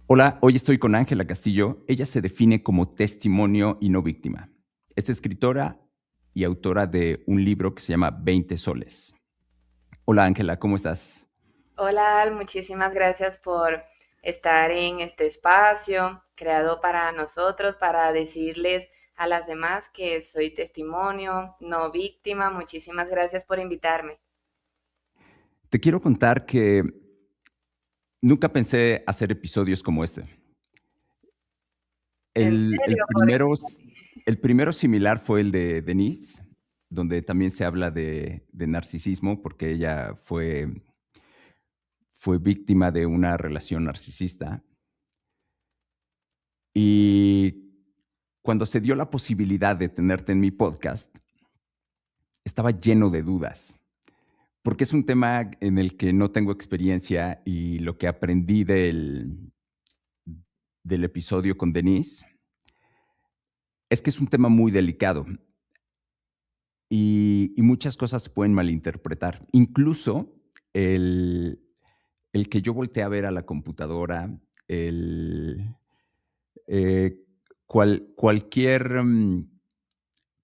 Hola, hoy estoy con Ángela Castillo. Ella se define como testimonio y no víctima. Es escritora y autora de un libro que se llama 20 soles. Hola Ángela, ¿cómo estás? Hola, Al, muchísimas gracias por estar en este espacio creado para nosotros, para decirles a las demás que soy testimonio, no víctima. Muchísimas gracias por invitarme. Te quiero contar que nunca pensé hacer episodios como este. ¿En El, el serio? ¿Por primero, el primero similar fue el de Denise, donde también se habla de narcisismo, porque ella fue víctima de una relación narcisista. Y cuando se dio la posibilidad de tenerte en mi podcast, estaba lleno de dudas, porque es un tema en el que no tengo experiencia y lo que aprendí del episodio con Denise es que es un tema muy delicado y muchas cosas se pueden malinterpretar. Incluso el, el que yo volteé a ver a la computadora, el, eh, cualquier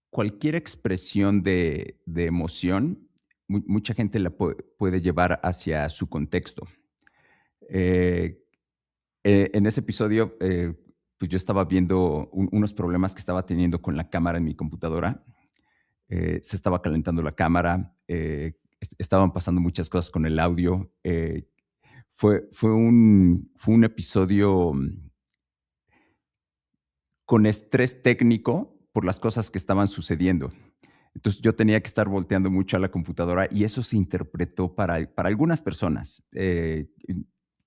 cualquier expresión de emoción, mucha gente la puede llevar hacia su contexto. Eh, en ese episodio, pues yo estaba viendo unos problemas que estaba teniendo con la cámara en mi computadora. Se estaba calentando la cámara, estaban pasando muchas cosas con el audio. Fue un episodio con estrés técnico por las cosas que estaban sucediendo. Entonces yo tenía que estar volteando mucho a la computadora y eso se interpretó para algunas personas.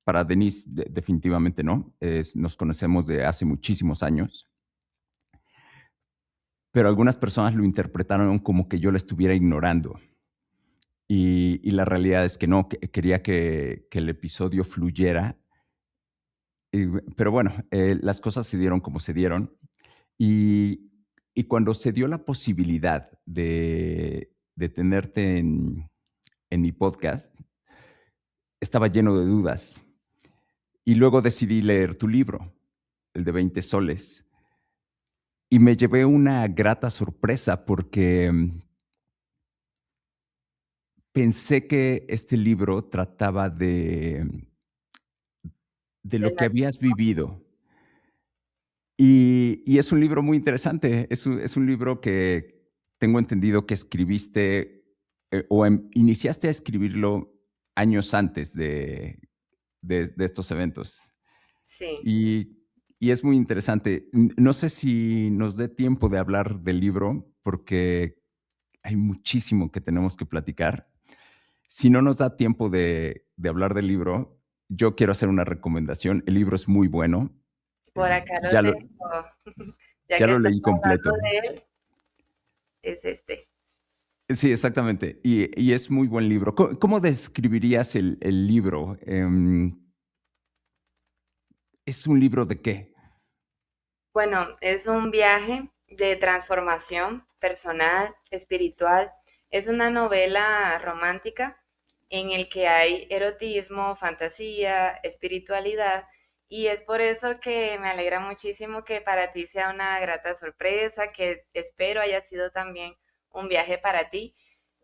Para Denise definitivamente no. Nos conocemos de hace muchísimos años, pero algunas personas lo interpretaron como que yo la estuviera ignorando. Y la realidad es que no, que quería que el episodio fluyera. Pero bueno, las cosas se dieron como se dieron. Y, y cuando se dio la posibilidad de tenerte en mi podcast, estaba lleno de dudas. Y luego decidí leer tu libro, el de 20 soles, y me llevé una grata sorpresa porque pensé que este libro trataba de del lo que habías narcisismo? vivido. Y es un libro muy interesante. Es un libro que tengo entendido que escribiste iniciaste a escribirlo años antes de estos eventos. Sí. Y, y es muy interesante. No sé si nos dé tiempo de hablar del libro porque hay muchísimo que tenemos que platicar. Si no nos da tiempo de hablar del libro, yo quiero hacer una recomendación. El libro es muy bueno. Por acá lo Ya lo, tengo. Ya ya que lo estás leí hablando completo. de él, es este. Sí, exactamente. Y es muy buen libro. ¿Cómo describirías el libro? ¿Es un libro de qué? Bueno, es un viaje de transformación personal, espiritual. Es una novela romántica en el que hay erotismo, fantasía, espiritualidad, y es por eso que me alegra muchísimo que para ti sea una grata sorpresa, que espero haya sido también un viaje para ti,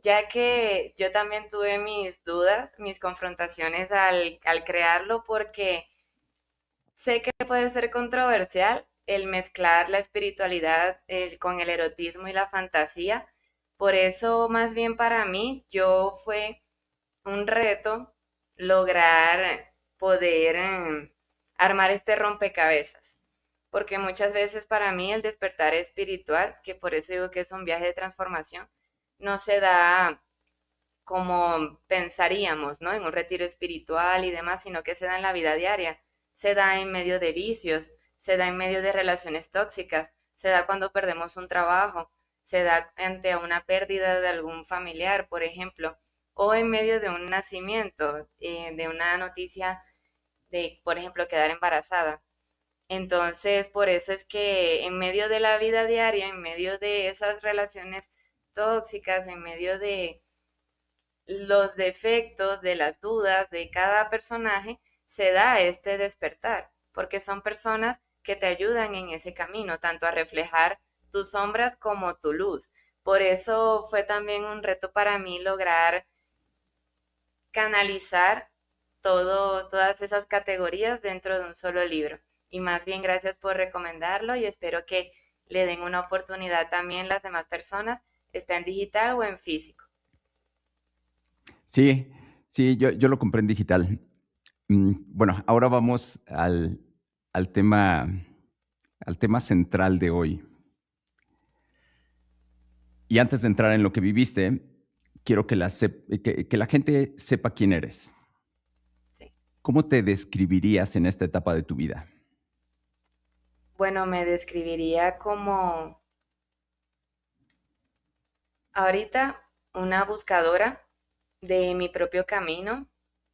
ya que yo también tuve mis dudas, mis confrontaciones al crearlo, porque sé que puede ser controversial el mezclar la espiritualidad con el erotismo y la fantasía. Por eso, más bien para mí, yo fue un reto lograr poder armar este rompecabezas. Porque muchas veces para mí el despertar espiritual, que por eso digo que es un viaje de transformación, no se da como pensaríamos, ¿no? En un retiro espiritual y demás, sino que se da en la vida diaria, se da en medio de vicios, se da en medio de relaciones tóxicas, se da cuando perdemos un trabajo, se da ante una pérdida de algún familiar, por ejemplo, o en medio de un nacimiento, de una noticia de, por ejemplo, quedar embarazada. Entonces, por eso es que en medio de la vida diaria, en medio de esas relaciones tóxicas, en medio de los defectos, de las dudas de cada personaje, se da este despertar. porque son personas que te ayudan en ese camino, tanto a reflejar tus sombras como tu luz. Por eso fue también un reto para mí lograr canalizar todas esas categorías dentro de un solo libro. Y más bien gracias por recomendarlo y espero que le den una oportunidad también las demás personas, está en digital o en físico. Sí, sí, yo lo compré en digital. Bueno, ahora vamos al tema al tema central de hoy. Y antes de entrar en lo que viviste, quiero que la gente sepa quién eres. Sí. ¿Cómo te describirías en esta etapa de tu vida? Bueno, me describiría como ahorita una buscadora de mi propio camino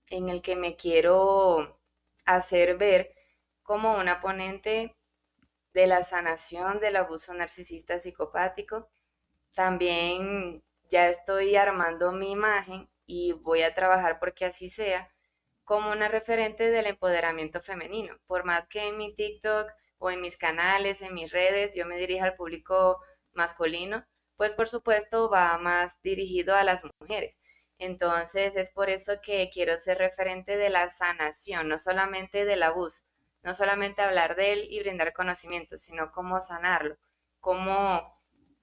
en el que me quiero hacer ver como una ponente de la sanación del abuso narcisista psicopático. También ya estoy armando mi imagen y voy a trabajar porque así sea como una referente del empoderamiento femenino. Por más que en mi TikTok o en mis canales, en mis redes, yo me dirija al público masculino, pues por supuesto va más dirigido a las mujeres. Entonces es por eso que quiero ser referente de la sanación, no solamente del abuso, no solamente hablar de él y brindar conocimiento, sino cómo sanarlo, cómo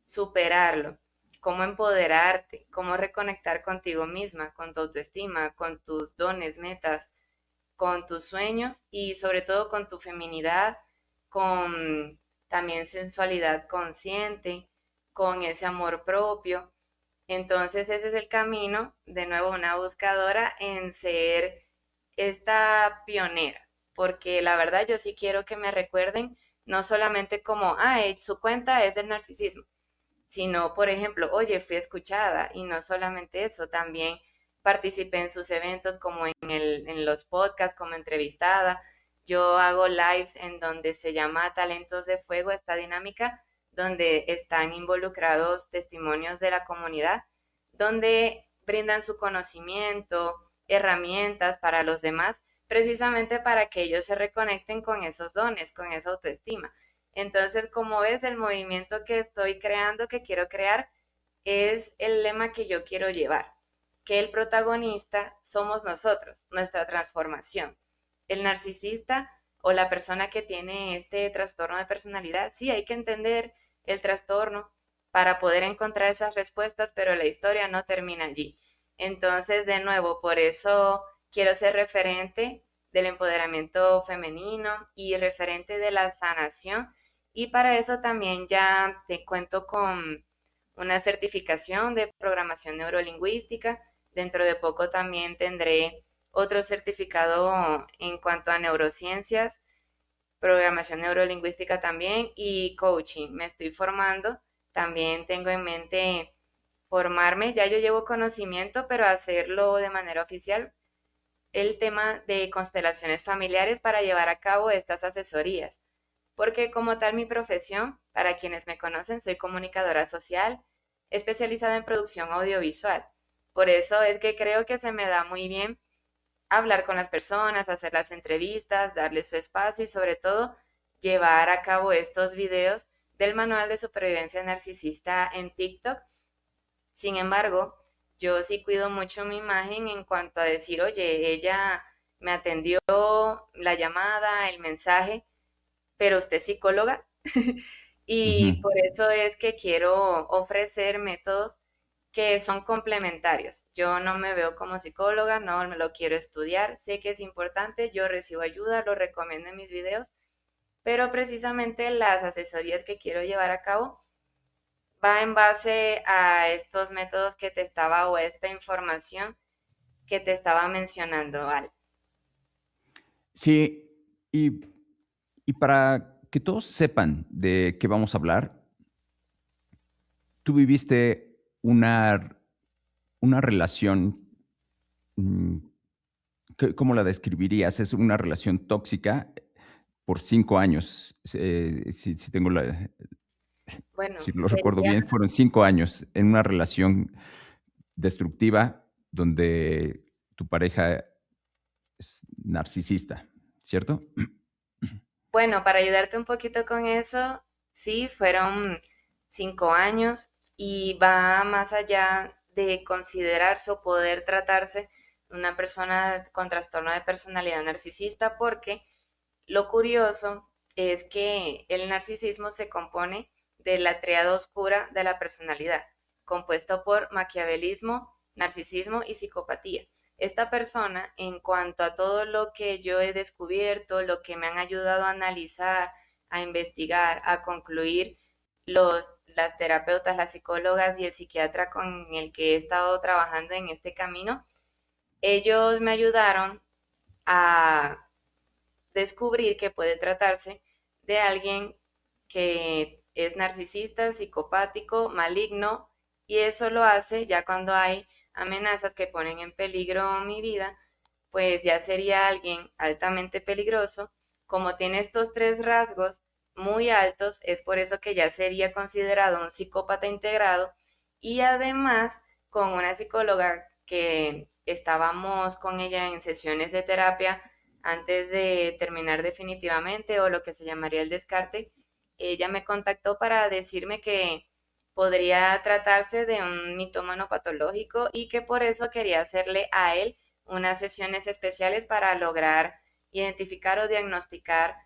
superarlo, cómo empoderarte, cómo reconectar contigo misma, con tu autoestima, con tus dones, metas, con tus sueños y sobre todo con tu feminidad, con también sensualidad consciente, con ese amor propio. Entonces ese es el camino, de nuevo una buscadora en ser esta pionera, porque la verdad yo sí quiero que me recuerden no solamente como, su cuenta es del narcisismo, sino, por ejemplo, oye, fui escuchada y no solamente eso, también participé en sus eventos como en los podcasts, como entrevistada. Yo hago lives en donde se llama Talentos de Fuego, esta dinámica, donde están involucrados testimonios de la comunidad, donde brindan su conocimiento, herramientas para los demás, precisamente para que ellos se reconecten con esos dones, con esa autoestima. Entonces, como ves, el movimiento que estoy creando, que quiero crear, es el lema que yo quiero llevar, que el protagonista somos nosotros, nuestra transformación. El narcisista o la persona que tiene este trastorno de personalidad, sí, hay que entender el trastorno para poder encontrar esas respuestas, pero la historia no termina allí. Entonces, de nuevo, por eso quiero ser referente del empoderamiento femenino y referente de la sanación, y para eso también ya te cuento con una certificación de programación neurolingüística. Dentro de poco también tendré otro certificado en cuanto a neurociencias, programación neurolingüística también y coaching. Me estoy formando. También tengo en mente formarme. Ya yo llevo conocimiento, pero hacerlo de manera oficial. El tema de constelaciones familiares para llevar a cabo estas asesorías, porque como tal mi profesión, para quienes me conocen, soy comunicadora social, especializada en producción audiovisual. Por eso es que creo que se me da muy bien hablar con las personas, hacer las entrevistas, darles su espacio y sobre todo llevar a cabo estos videos del manual de supervivencia narcisista en TikTok. Sin embargo, yo sí cuido mucho mi imagen en cuanto a decir, oye, ella me atendió la llamada, el mensaje, pero usted es psicóloga. Ujú. Y por eso es que quiero ofrecer métodos que son complementarios. Yo no me veo como psicóloga, no me lo quiero estudiar, sé que es importante, yo recibo ayuda, lo recomiendo en mis videos, pero precisamente las asesorías que quiero llevar a cabo va en base a estos métodos que te estaba o esta información que te estaba mencionando, Al. Sí, y y para que todos sepan de qué vamos a hablar, tú viviste una relación, mm, ¿cómo la describirías? ¿Es una relación tóxica por 5 años? Si tengo la Bueno, si lo recuerdo sería, bien, fueron 5 años en una relación destructiva donde tu pareja es narcisista, ¿cierto? Bueno, para ayudarte un poquito con eso, sí, fueron 5 años y va más allá de considerarse o poder tratarse una persona con trastorno de personalidad narcisista, porque lo curioso es que el narcisismo se compone de la triada oscura de la personalidad, compuesto por maquiavelismo, narcisismo y psicopatía. Esta persona, en cuanto a todo lo que yo he descubierto, lo que me han ayudado a analizar, a investigar, a concluir las terapeutas, las psicólogas y el psiquiatra con el que he estado trabajando en este camino, ellos me ayudaron a descubrir que puede tratarse de alguien que es narcisista, psicopático, maligno, y eso lo hace ya cuando hay amenazas que ponen en peligro mi vida, pues ya sería alguien altamente peligroso. Como tiene estos tres rasgos muy altos, es por eso que ya sería considerado un psicópata integrado, y además con una psicóloga que estábamos con ella en sesiones de terapia antes de terminar definitivamente o lo que se llamaría el descarte, ella me contactó para decirme que podría tratarse de un mitómano patológico y que por eso quería hacerle a él unas sesiones especiales para lograr identificar o diagnosticar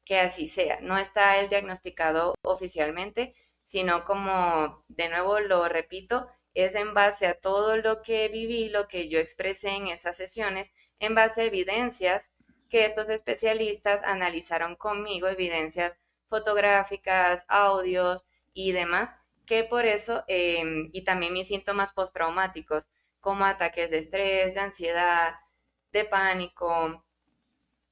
que así sea. No está él diagnosticado oficialmente, sino como, de nuevo lo repito, es en base a todo lo que viví, lo que yo expresé en esas sesiones, en base a evidencias que estos especialistas analizaron conmigo, evidencias fotográficas, audios y demás, que por eso, y también mis síntomas postraumáticos, como ataques de estrés, de ansiedad, de pánico,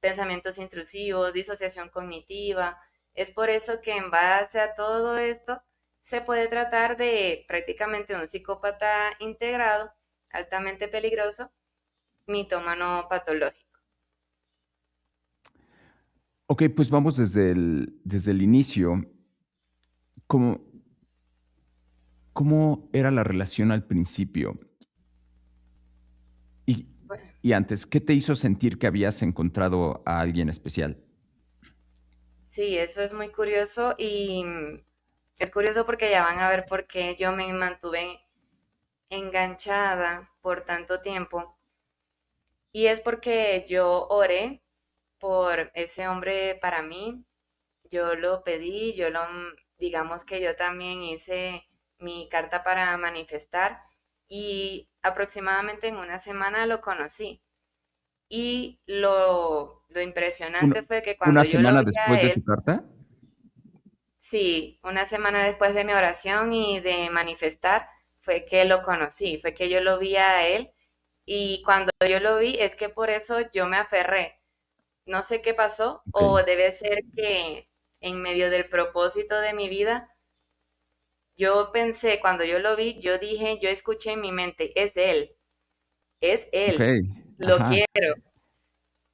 pensamientos intrusivos, disociación cognitiva. Es por eso que en base a todo esto se puede tratar de prácticamente un psicópata integrado, altamente peligroso, mitómano patológico. Ok, pues vamos desde el inicio. ¿Cómo, cómo era la relación al principio? Y, Bueno, y antes, ¿qué te hizo sentir que habías encontrado a alguien especial? sí, eso es muy curioso y es curioso porque ya van a ver por qué yo me mantuve enganchada por tanto tiempo. Y es porque yo oré por ese hombre para mí, yo lo pedí, digamos que yo también hice mi carta para manifestar y aproximadamente en una semana lo conocí. Y lo Una, impresionante fue que cuando una yo lo semana vi a después de tu él, carta. sí, una semana después de mi oración y de manifestar, fue que lo conocí, fue que yo lo vi a él y cuando yo lo vi es que por eso yo me aferré. No sé qué pasó Ok, o debe ser que en medio del propósito de mi vida, yo pensé, cuando yo lo vi, yo dije, yo escuché en mi mente, es ok, él, lo ajá, quiero.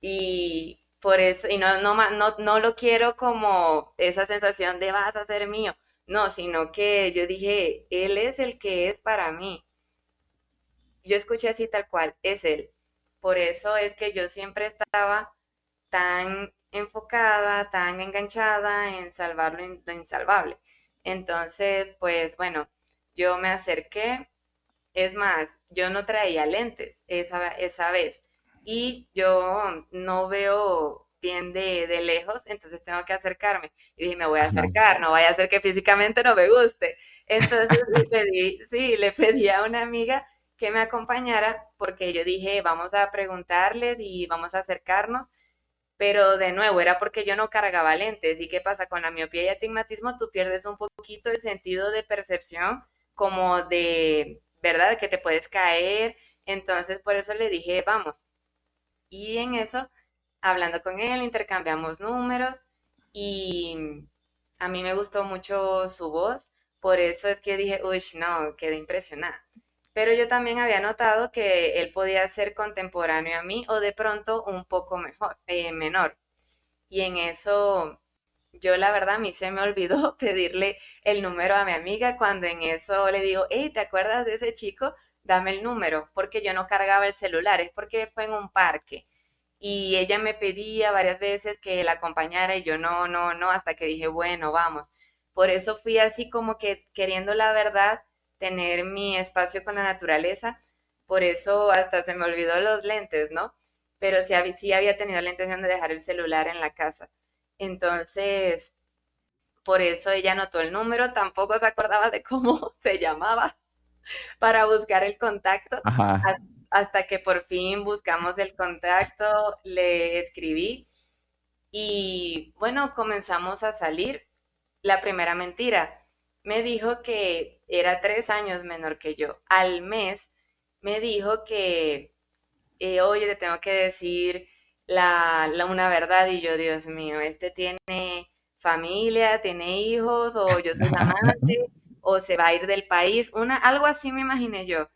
Y por eso, y no lo quiero como esa sensación de vas a ser mío, no, sino que yo dije, él es el que es para mí. Yo escuché así tal cual, es él. Por eso es que yo siempre estaba tan enfocada, tan enganchada en salvar lo insalvable. Entonces, pues bueno, yo me acerqué, es más, yo no traía lentes esa vez y yo no veo bien de lejos, entonces tengo que acercarme. Y dije, me voy a ajá. acercar, no vaya a ser que físicamente no me guste. Entonces le pedí, sí, le pedí a una amiga que me acompañara porque yo dije, vamos a preguntarles y vamos a acercarnos, pero de nuevo, era porque yo no cargaba lentes. ¿Y qué pasa? Con la miopía y astigmatismo, tú pierdes un poquito el sentido de percepción, como de, ¿verdad? Que te puedes caer. Entonces, por eso le dije, vamos. Y en eso, hablando con él, intercambiamos números y a mí me gustó mucho su voz. Por eso es que dije, uy, no, quedé impresionada. Pero yo también había notado que él podía ser contemporáneo a mí o de pronto un poco mejor, menor. Y en eso, yo la verdad, a mí se me olvidó pedirle el número a mi amiga cuando en eso le digo, hey, ¿te acuerdas de ese chico? Dame el número, porque yo no cargaba el celular, es porque fue en un parque. y ella me pedía varias veces que la acompañara y yo no, no, no, hasta que dije, bueno, vamos. Por eso fui así como que queriendo la verdad, tener mi espacio con la naturaleza, por eso hasta se me olvidó los lentes, ¿no? Pero sí, sí había tenido la intención de dejar el celular en la casa. Entonces, por eso ella anotó el número, tampoco se acordaba de cómo se llamaba para buscar el contacto, Ajá. hasta que por fin buscamos el contacto, le escribí y bueno, comenzamos a salir. La primera mentira, me dijo que era 3 años menor que yo. Al mes me dijo que, oye, te tengo que decir una verdad y yo, Dios mío, este tiene familia, tiene hijos, o yo soy la amante, o se va a ir del país, algo así me imaginé yo.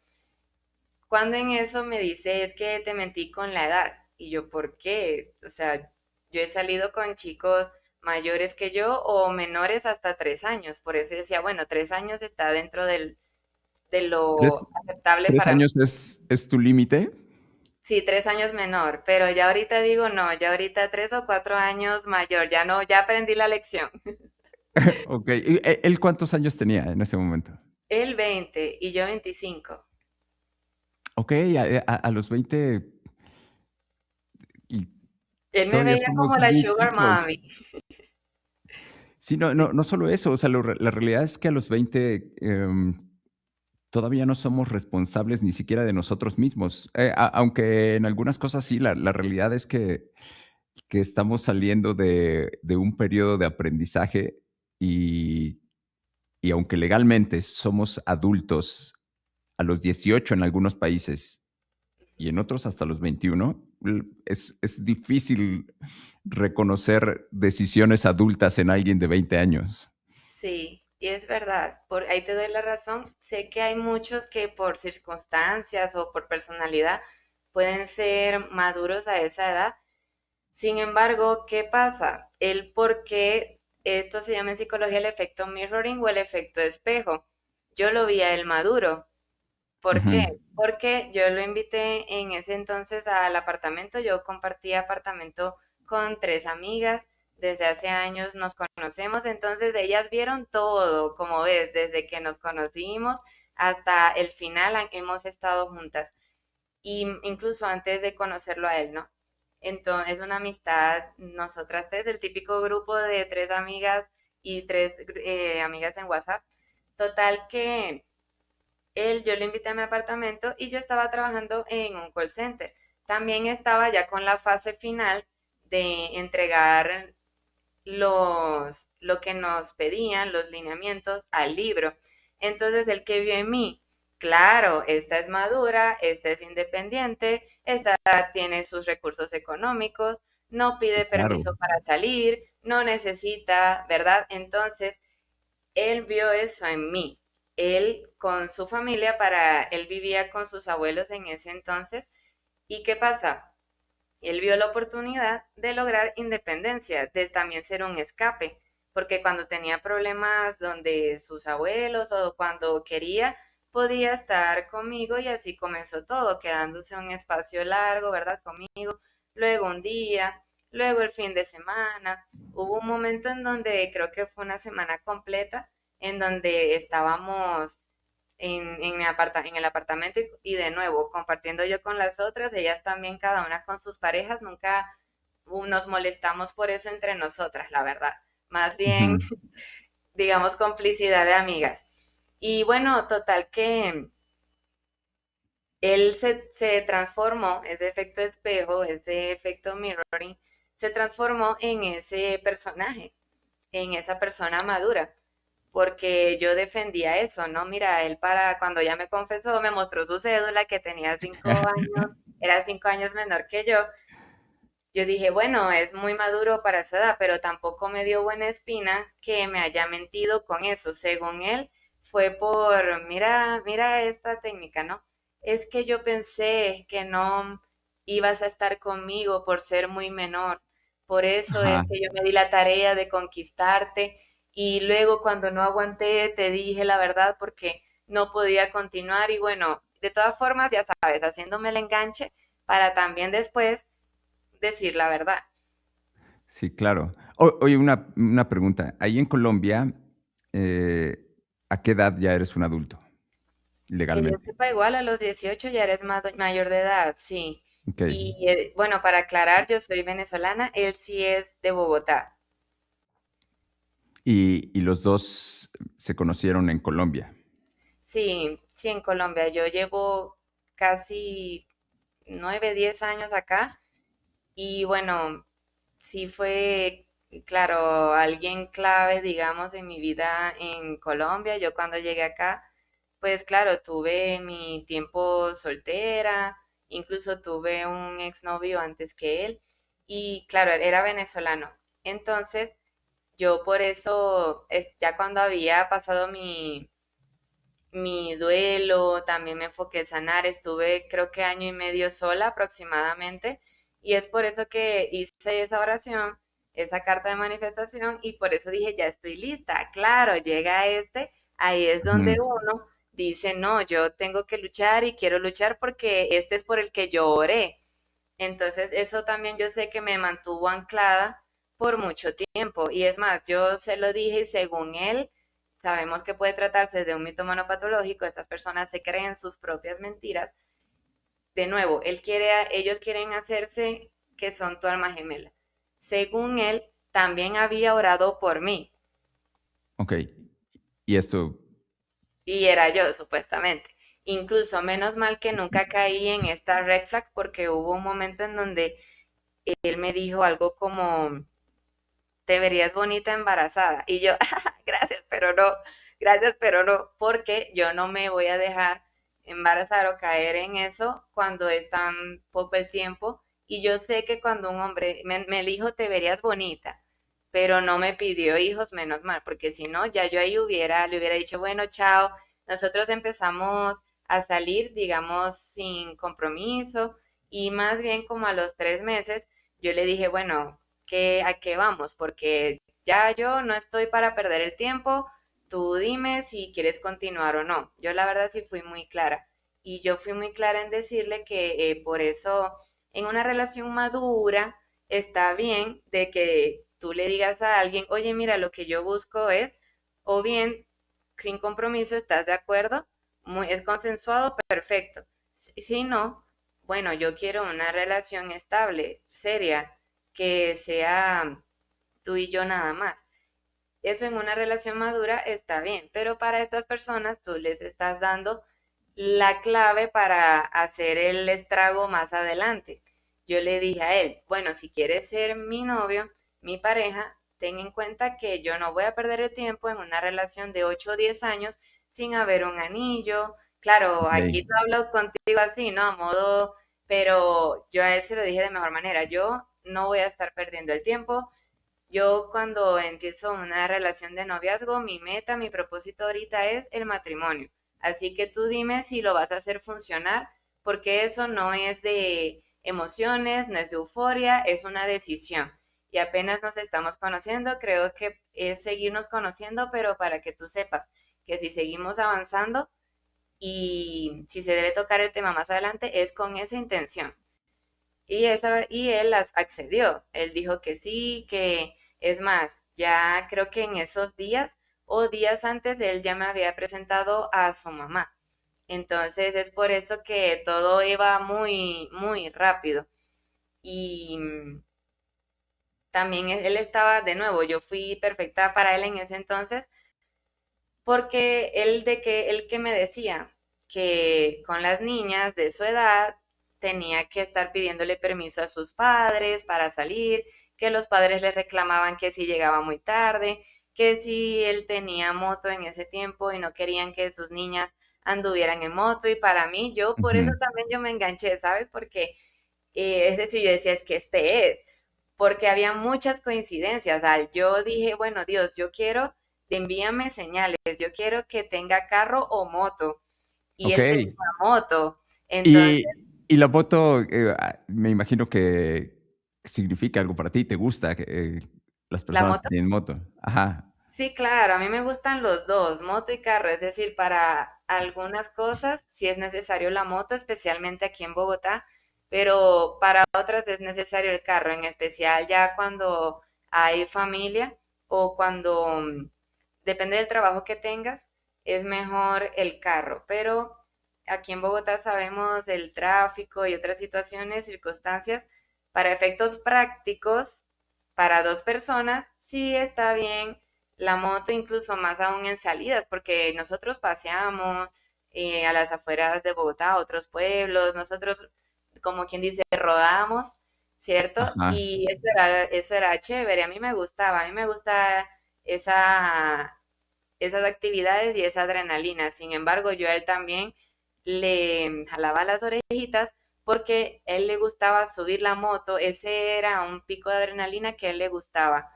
Cuando en eso me dice, es que te mentí con la edad. Y yo, ¿por qué? O sea, yo he salido con chicos mayores que yo o menores hasta 3 años. Por eso decía, bueno, 3 años está dentro de ¿Tres, lo aceptable tres para mí. años es tu límite? Sí, 3 años menor, pero ya ahorita digo no, ya ahorita 3 o 4 años mayor, ya no, ya aprendí la lección. Ok. ¿Y él cuántos años tenía en ese momento? Él 20 y yo 25. Ok, a los 20 y Él me todavía veía somos como la muy sugar chicos. mommy. Sí, no, Sí, no, no solo eso, o sea, la realidad es que a los 20 todavía no somos responsables ni siquiera de nosotros mismos. Aunque en algunas cosas sí, la realidad es que estamos saliendo de un periodo de aprendizaje y, y aunque legalmente somos adultos a los 18 en algunos países y en otros hasta los 21, es difícil reconocer decisiones adultas en alguien de 20 años. sí, y es verdad, ahí te doy la razón. Sé que hay muchos que por circunstancias o por personalidad pueden ser maduros a esa edad. Sin embargo, ¿qué pasa? El por qué esto se llama en psicología el efecto mirroring o el efecto espejo. Yo lo vi a él maduro. ¿Por qué? Ujú. Porque yo lo invité en ese entonces al apartamento. Yo compartía apartamento con 3 amigas. Desde hace años nos conocemos, entonces ellas vieron todo, como ves, desde que nos conocimos hasta el final hemos estado juntas. Y incluso antes de conocerlo a él, ¿no? Entonces, es una amistad, nosotras tres, el típico grupo de 3 amigas y tres amigas en WhatsApp. Total que yo le invité a mi apartamento y yo estaba trabajando en un call center. También estaba ya con la fase final de entregar lo que nos pedían, los lineamientos al libro. Entonces, el que vio en mí, claro, esta es madura, esta es independiente, esta tiene sus recursos económicos, no Sí, pide claro. permiso para salir, no necesita, ¿verdad? Entonces, él vio eso en mí. Él con su familia, él vivía con sus abuelos en ese entonces. ¿Y qué pasa? Él vio la oportunidad de lograr independencia, de también ser un escape, porque cuando tenía problemas donde sus abuelos o cuando quería, podía estar conmigo y así comenzó todo, quedándose un espacio largo, ¿verdad? Conmigo, luego un día, luego el fin de semana. Hubo un momento en donde creo que fue una semana completa, en donde estábamos en el apartamento y de nuevo compartiendo yo con las otras, ellas también cada una con sus parejas, nunca nos molestamos por eso entre nosotras, la verdad. Más bien, Ujú. digamos, complicidad de amigas. Y bueno, total que él se transformó, ese efecto espejo, ese efecto mirroring, se transformó en ese personaje, en esa persona madura porque yo defendía eso, ¿no? Mira, él para cuando ya me confesó, me mostró su cédula que tenía 5 años, era 5 años menor que yo. Yo dije, bueno, es muy maduro para su edad, pero tampoco me dio buena espina que me haya mentido con eso. Según él, fue por, mira, mira esta técnica, ¿no? Es que yo pensé que no ibas a estar conmigo por ser muy menor. Por eso es Ajá. que yo me di la tarea de conquistarte y luego cuando no aguanté te dije la verdad porque no podía continuar y bueno, de todas formas, ya sabes, haciéndome el enganche para también después decir la verdad. Sí, claro. Oye, una pregunta. Ahí en Colombia, eh, ¿a qué edad ya eres un adulto Que yo legalmente? sepa, igual a los 18 ya eres mayor de edad, sí. Okey. Y bueno, para aclarar, yo soy venezolana, él sí es de Bogotá. Y los 2 se conocieron en Colombia. Sí, sí, en Colombia. Yo llevo casi 9, 10 años acá y bueno, sí fue, claro, alguien clave, digamos, en mi vida en Colombia. Yo cuando llegué acá, pues claro, tuve mi tiempo soltera, incluso tuve un exnovio antes que él y claro, él era venezolano. Entonces, yo por eso, ya cuando había pasado mi duelo, también me enfoqué en sanar, estuve creo que año y medio sola aproximadamente y es por eso que hice esa oración, esa carta de manifestación y por eso dije, ya estoy lista. Claro, llega ahí es donde Ujú, uno dice, no, yo tengo que luchar y quiero luchar porque este es por el que yo oré. Entonces, eso también yo sé que me mantuvo anclada por mucho tiempo. Y es más, yo se lo dije y según él, sabemos que puede tratarse de un mitómano patológico. Estas personas se creen sus propias mentiras. De nuevo, ellos quieren hacerse que son tu alma gemela. Según él, también había orado por mí okey. Y esto y era yo, supuestamente. Incluso menos mal que nunca caí en esta red flags porque hubo un momento en donde él me dijo algo como te verías bonita embarazada. Y yo, gracias, pero no, porque yo no me voy a dejar embarazar o caer en eso cuando es tan poco el tiempo. Y yo sé que cuando un hombre me dijo, te verías bonita, pero no me pidió hijos, menos mal, porque si no, ya yo ahí le hubiera dicho, bueno, chao, nosotros empezamos a salir, digamos, sin compromiso, y más bien como a los 3 meses, yo le dije, bueno, a qué vamos, porque ya yo no estoy para perder el tiempo, tú dime si quieres continuar o no. Yo la verdad sí fui muy clara y yo fui muy clara en decirle que por eso en una relación madura está bien de que tú le digas a alguien, oye, mira, lo que yo busco es, o bien, sin compromiso, ¿estás de acuerdo? Es consensuado, perfecto. Si no, bueno, yo quiero una relación estable, seria, que sea tú y yo nada más. Eso en una relación madura está bien, pero para estas personas tú les estás dando la clave para hacer el estrago más adelante. Yo le dije a él, bueno, si quieres ser mi novio, mi pareja, ten en cuenta que yo no voy a perder el tiempo en una relación de 8 o 10 años sin haber un anillo. Claro, okey, aquí te hablo contigo así, ¿no? A modo, pero yo a él se lo dije de mejor manera, yo no voy a estar perdiendo el tiempo, yo cuando empiezo una relación de noviazgo, mi meta, mi propósito ahorita es el matrimonio. Así que tú dime si lo vas a hacer funcionar, porque eso no es de emociones, no es de euforia, es una decisión. Y apenas nos estamos conociendo, creo que es seguirnos conociendo, pero para que tú sepas que si seguimos avanzando y si se debe tocar el tema más adelante, es con esa intención. Y él las accedió. Él dijo que sí, que es más, ya creo que en esos días o días antes él ya me había presentado a su mamá. Entonces es por eso que todo iba muy, muy rápido. Y también él estaba, de nuevo, yo fui perfecta para él en ese entonces, porque él que me decía que con las niñas de su edad tenía que estar pidiéndole permiso a sus padres para salir, que los padres le reclamaban que si llegaba muy tarde, que si él tenía moto en ese tiempo y no querían que sus niñas anduvieran en moto y para mí, yo por eso ujú, también yo me enganché, ¿sabes? Porque es decir, yo decía, es que este es, porque había muchas coincidencias. Yo dije, bueno, Dios, yo quiero, envíame señales, yo quiero que tenga carro o moto. Y él tenía okey. una moto. Entonces, Y la moto, me imagino que significa algo para ti, te gusta, las la personas que moto, tienen moto. Ajá, sí, claro, a mí me gustan los dos, moto y carro. Es decir, para algunas cosas, si es necesario la moto, especialmente aquí en Bogotá, pero para otras es necesario el carro, en especial ya cuando hay familia o cuando depende del trabajo que tengas, es mejor el carro, pero aquí en Bogotá sabemos el tráfico y otras situaciones, circunstancias, para efectos prácticos, para dos personas, sí está bien la moto, incluso más aún en salidas, porque nosotros paseamos a las afueras de Bogotá, a otros pueblos, nosotros, como quien dice, rodamos, ¿cierto? Ajá. Y eso era chévere, a mí me gusta esa, esas actividades y esa adrenalina. Sin embargo, yo a él también le jalaba las orejitas porque a él le gustaba subir la moto, ese era un pico de adrenalina que a él le gustaba.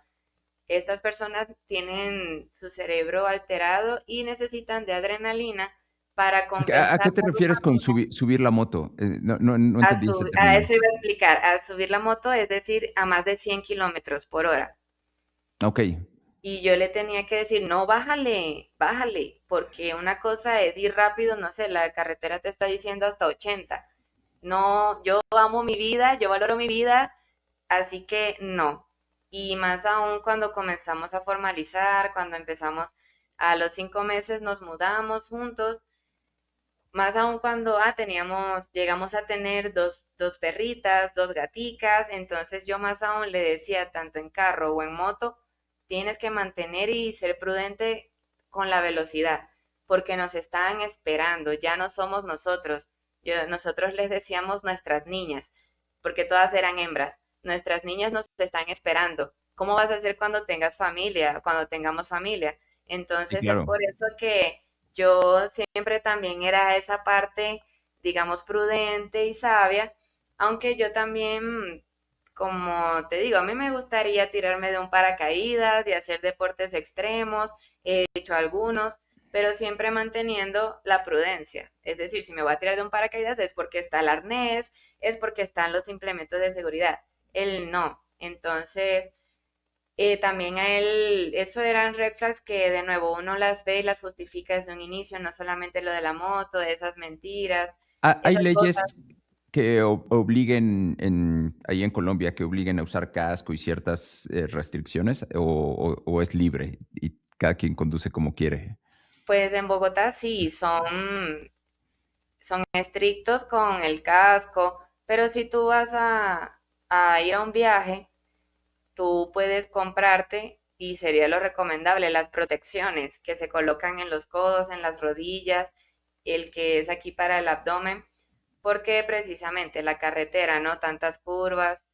Estas personas tienen su cerebro alterado y necesitan de adrenalina para ¿A compensar qué te la refieres con dopamina. subir la moto? No entendí ese A término. eso iba a explicar, a subir la moto, es decir, a más de 100 kilómetros por hora. Ok. Y yo le tenía que decir, no, bájale, bájale, porque una cosa es ir rápido, no sé, la carretera te está diciendo hasta 80. No, yo amo mi vida, yo valoro mi vida, así que no. Y más aún cuando comenzamos a formalizar, cuando empezamos a los 5 meses nos mudamos juntos, más aún cuando llegamos a tener dos perritas, dos gaticas, entonces yo más aún le decía, tanto en carro o en moto, tienes que mantener y ser prudente con la velocidad, porque nos estaban esperando, ya no somos nosotros. Nosotros les decíamos nuestras niñas, porque todas eran hembras. Nuestras niñas nos están esperando. ¿Cómo vas a hacer cuando tengas familia, cuando tengamos familia? Sí, Entonces es claro. por eso que yo siempre también era esa parte, digamos, prudente y sabia, aunque yo también, como te digo, a mí me gustaría tirarme de un paracaídas y hacer deportes extremos, he hecho algunos, pero siempre manteniendo la prudencia. Es decir, si me voy a tirar de un paracaídas es porque está el arnés, es porque están los implementos de seguridad. Él no. Entonces, también a él, eso eran red flags que de nuevo uno las ve y las justifica desde un inicio, no solamente lo de la moto, de esas mentiras, ¿Hay esas cosas. leyes que obliguen ahí en Colombia que obliguen a usar casco y ciertas restricciones o es libre y cada quien conduce como quiere? Pues en Bogotá sí, son estrictos con el casco, pero si tú vas a ir a un viaje, tú puedes comprarte, y sería lo recomendable, las protecciones que se colocan en los codos, en las rodillas, el que es aquí para el abdomen, porque precisamente la carretera, ¿no? Tantas curvas,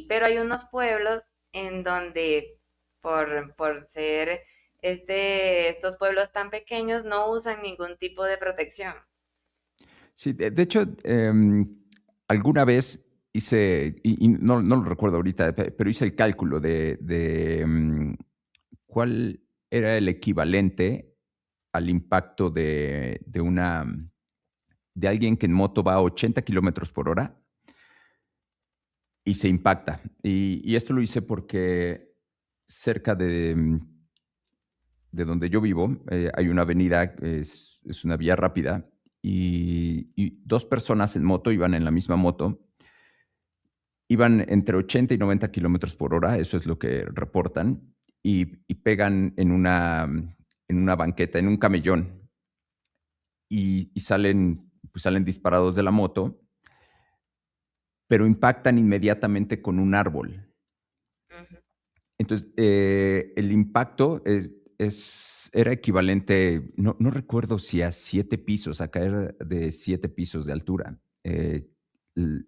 pero hay unos pueblos en donde por ser estos pueblos tan pequeños no usan ningún tipo de protección. Sí, de hecho, alguna vez hice, y no lo recuerdo ahorita, pero hice el cálculo de cuál era el equivalente al impacto de alguien que en moto va a 80 kilómetros por hora y se impacta. Y esto lo hice porque cerca de donde yo vivo hay una avenida, es una vía rápida, y dos personas en moto iban en la misma moto. Iban entre 80 y 90 kilómetros por hora, eso es lo que reportan, y pegan en una banqueta, en un camellón, y salen, pues salen disparados de la moto, pero impactan inmediatamente con un árbol. Ujú. Entonces, el impacto era equivalente, no recuerdo si a 7 pisos, a caer de 7 pisos de altura. L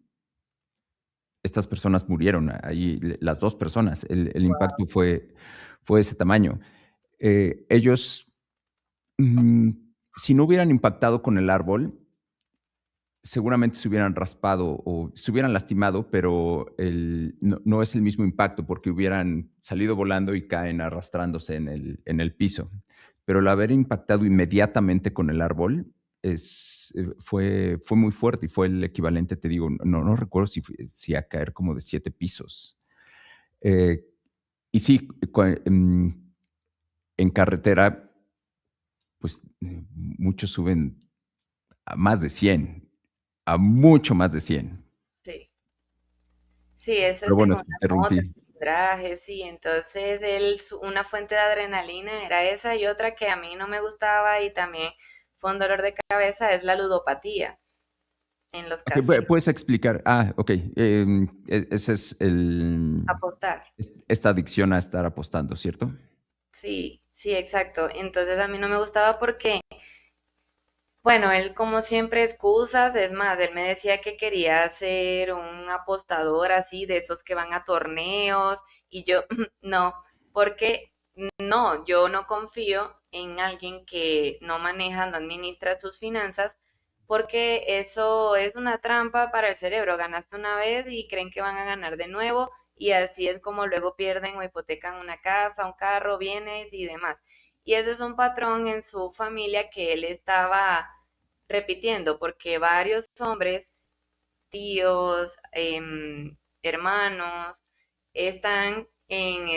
Estas personas murieron ahí, las 2 personas, el impacto fue de ese tamaño. Ellos, mm, si no hubieran impactado con el árbol, seguramente se hubieran raspado o se hubieran lastimado, pero no es el mismo impacto porque hubieran salido volando y caen arrastrándose en el piso. Pero el haber impactado inmediatamente con el árbol fue muy fuerte y fue el equivalente, te digo, no recuerdo si a caer como de 7 pisos. Eh, y sí, en carretera, pues muchos suben a más de 100. a mucho más de 100. Sí. Sí, eso Pero es bueno, según te las motos, interrumpí. trajes, sí. Entonces, una fuente de adrenalina era esa y otra que a mí no me gustaba y también fue un dolor de cabeza, es la ludopatía en los Ok, casinos, puedes explicar. Ok. Ese es apostar. esta adicción a estar apostando, ¿cierto? Sí, sí, exacto. Entonces a mí no me gustaba porque, bueno, él como siempre excusas, es más, él me decía que quería ser un apostador así, de esos que van a torneos, y yo, no, porque no, yo no confío en alguien que no maneja, no administra sus finanzas, porque eso es una trampa para el cerebro. Ganaste una vez y creen que van a ganar de nuevo, y así es como luego pierden o hipotecan una casa, un carro, bienes y demás. Y eso es un patrón en su familia que él estaba repitiendo, porque varios hombres, tíos, hermanos, están en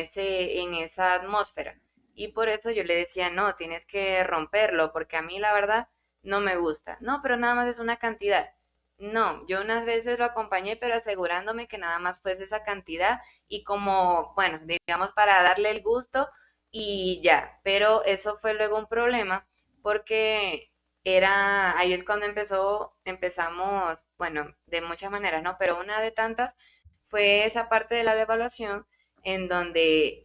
esa atmósfera. Y por eso yo le decía, no, tienes que romperlo, porque a mí la verdad no me gusta. No, pero nada más es una cantidad. No, yo unas veces lo acompañé, pero asegurándome que nada más fuese esa cantidad y como, bueno, digamos para darle el gusto y ya. Pero eso fue luego un problema porque ahí es cuando empezamos, bueno, de muchas maneras, ¿no? Pero una de tantas fue esa parte de la devaluación en donde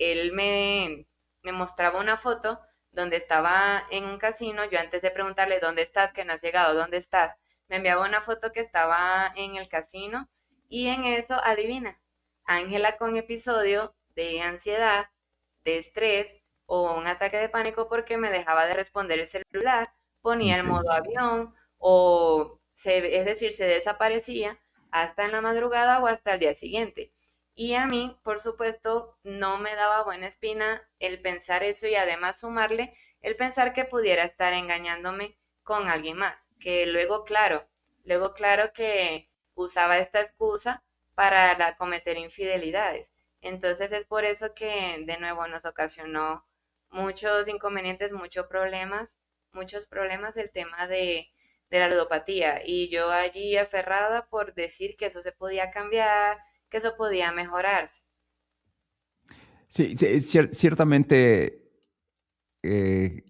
me mostraba una foto donde estaba en un casino, yo antes de preguntarle dónde estás, que no has llegado, dónde estás, me enviaba una foto que estaba en el casino y en eso, adivina, Ángela con episodio de ansiedad, de estrés o un ataque de pánico porque me dejaba de responder el celular, ponía el Ok. modo avión o es decir, se desaparecía hasta en la madrugada o hasta el día siguiente. Y a mí, por supuesto, no me daba buena espina el pensar eso y además sumarle el pensar que pudiera estar engañándome con alguien más, que luego claro que usaba esta excusa para cometer infidelidades. Entonces es por eso que de nuevo nos ocasionó muchos inconvenientes, muchos problemas el tema de la ludopatía. Y yo allí aferrada por decir que eso se podía cambiar, que eso podía mejorarse. Sí, sí, ciertamente, eh,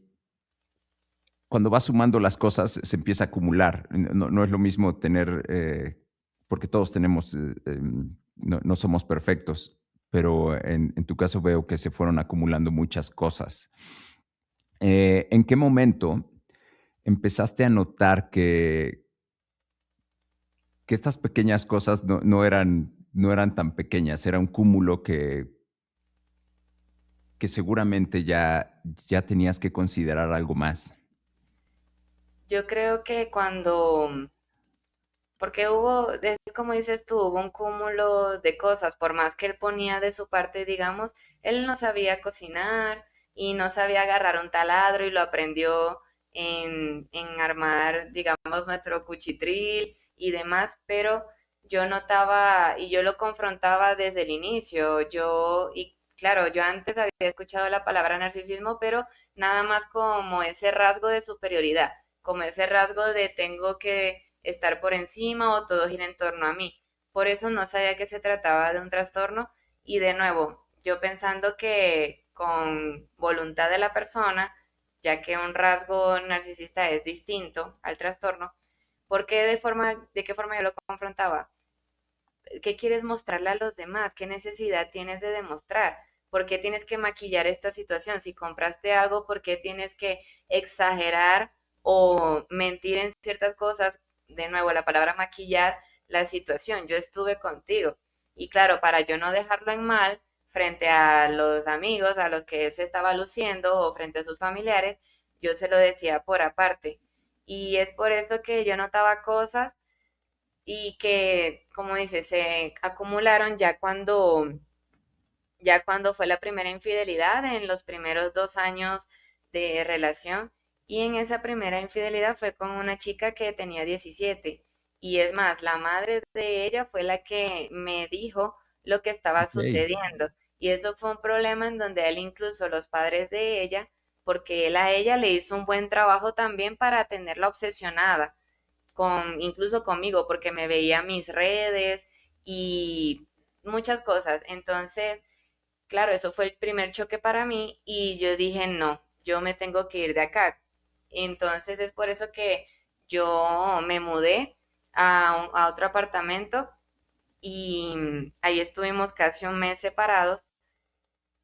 cuando vas sumando las cosas, se empieza a acumular. No es lo mismo tener, porque todos tenemos, no somos perfectos, pero en tu caso veo que se fueron acumulando muchas cosas. ¿En qué momento empezaste a notar que estas pequeñas cosas no eran tan pequeñas, era un cúmulo que seguramente ya tenías que considerar algo más? Yo creo que porque es como dices tú, hubo un cúmulo de cosas, por más que él ponía de su parte, digamos, él no sabía cocinar y no sabía agarrar un taladro y lo aprendió en armar, digamos, nuestro cuchitril y demás, pero yo notaba y yo lo confrontaba desde el inicio, y claro, yo antes había escuchado la palabra narcisismo, pero nada más como ese rasgo de superioridad, como ese rasgo de tengo que estar por encima o todo gira en torno a mí. Por eso no sabía que se trataba de un trastorno y de nuevo, yo pensando que con voluntad de la persona, ya que un rasgo narcisista es distinto al trastorno, de qué forma yo lo confrontaba? ¿Qué quieres mostrarle a los demás? ¿Qué necesidad tienes de demostrar? ¿Por qué tienes que maquillar esta situación? Si compraste algo, ¿por qué tienes que exagerar o mentir en ciertas cosas? De nuevo, la palabra maquillar la situación. Yo estuve contigo. Y claro, para yo no dejarlo en mal frente a los amigos a los que él se estaba luciendo o frente a sus familiares, yo se lo decía por aparte. Y es por esto que yo notaba cosas y que, como dice, se acumularon ya cuando fue la primera infidelidad, en los primeros 2 años de relación. Y en esa primera infidelidad fue con una chica que tenía 17. Y es más, la madre de ella fue la que me dijo lo que estaba Ok. sucediendo. Y eso fue un problema en donde él, incluso los padres de ella, porque él a ella le hizo un buen trabajo también para tenerla obsesionada incluso conmigo, porque me veía mis redes y muchas cosas. Entonces, claro, eso fue el primer choque para mí y yo dije, no, yo me tengo que ir de acá. Entonces es por eso que yo me mudé a otro apartamento y ahí estuvimos casi un mes separados,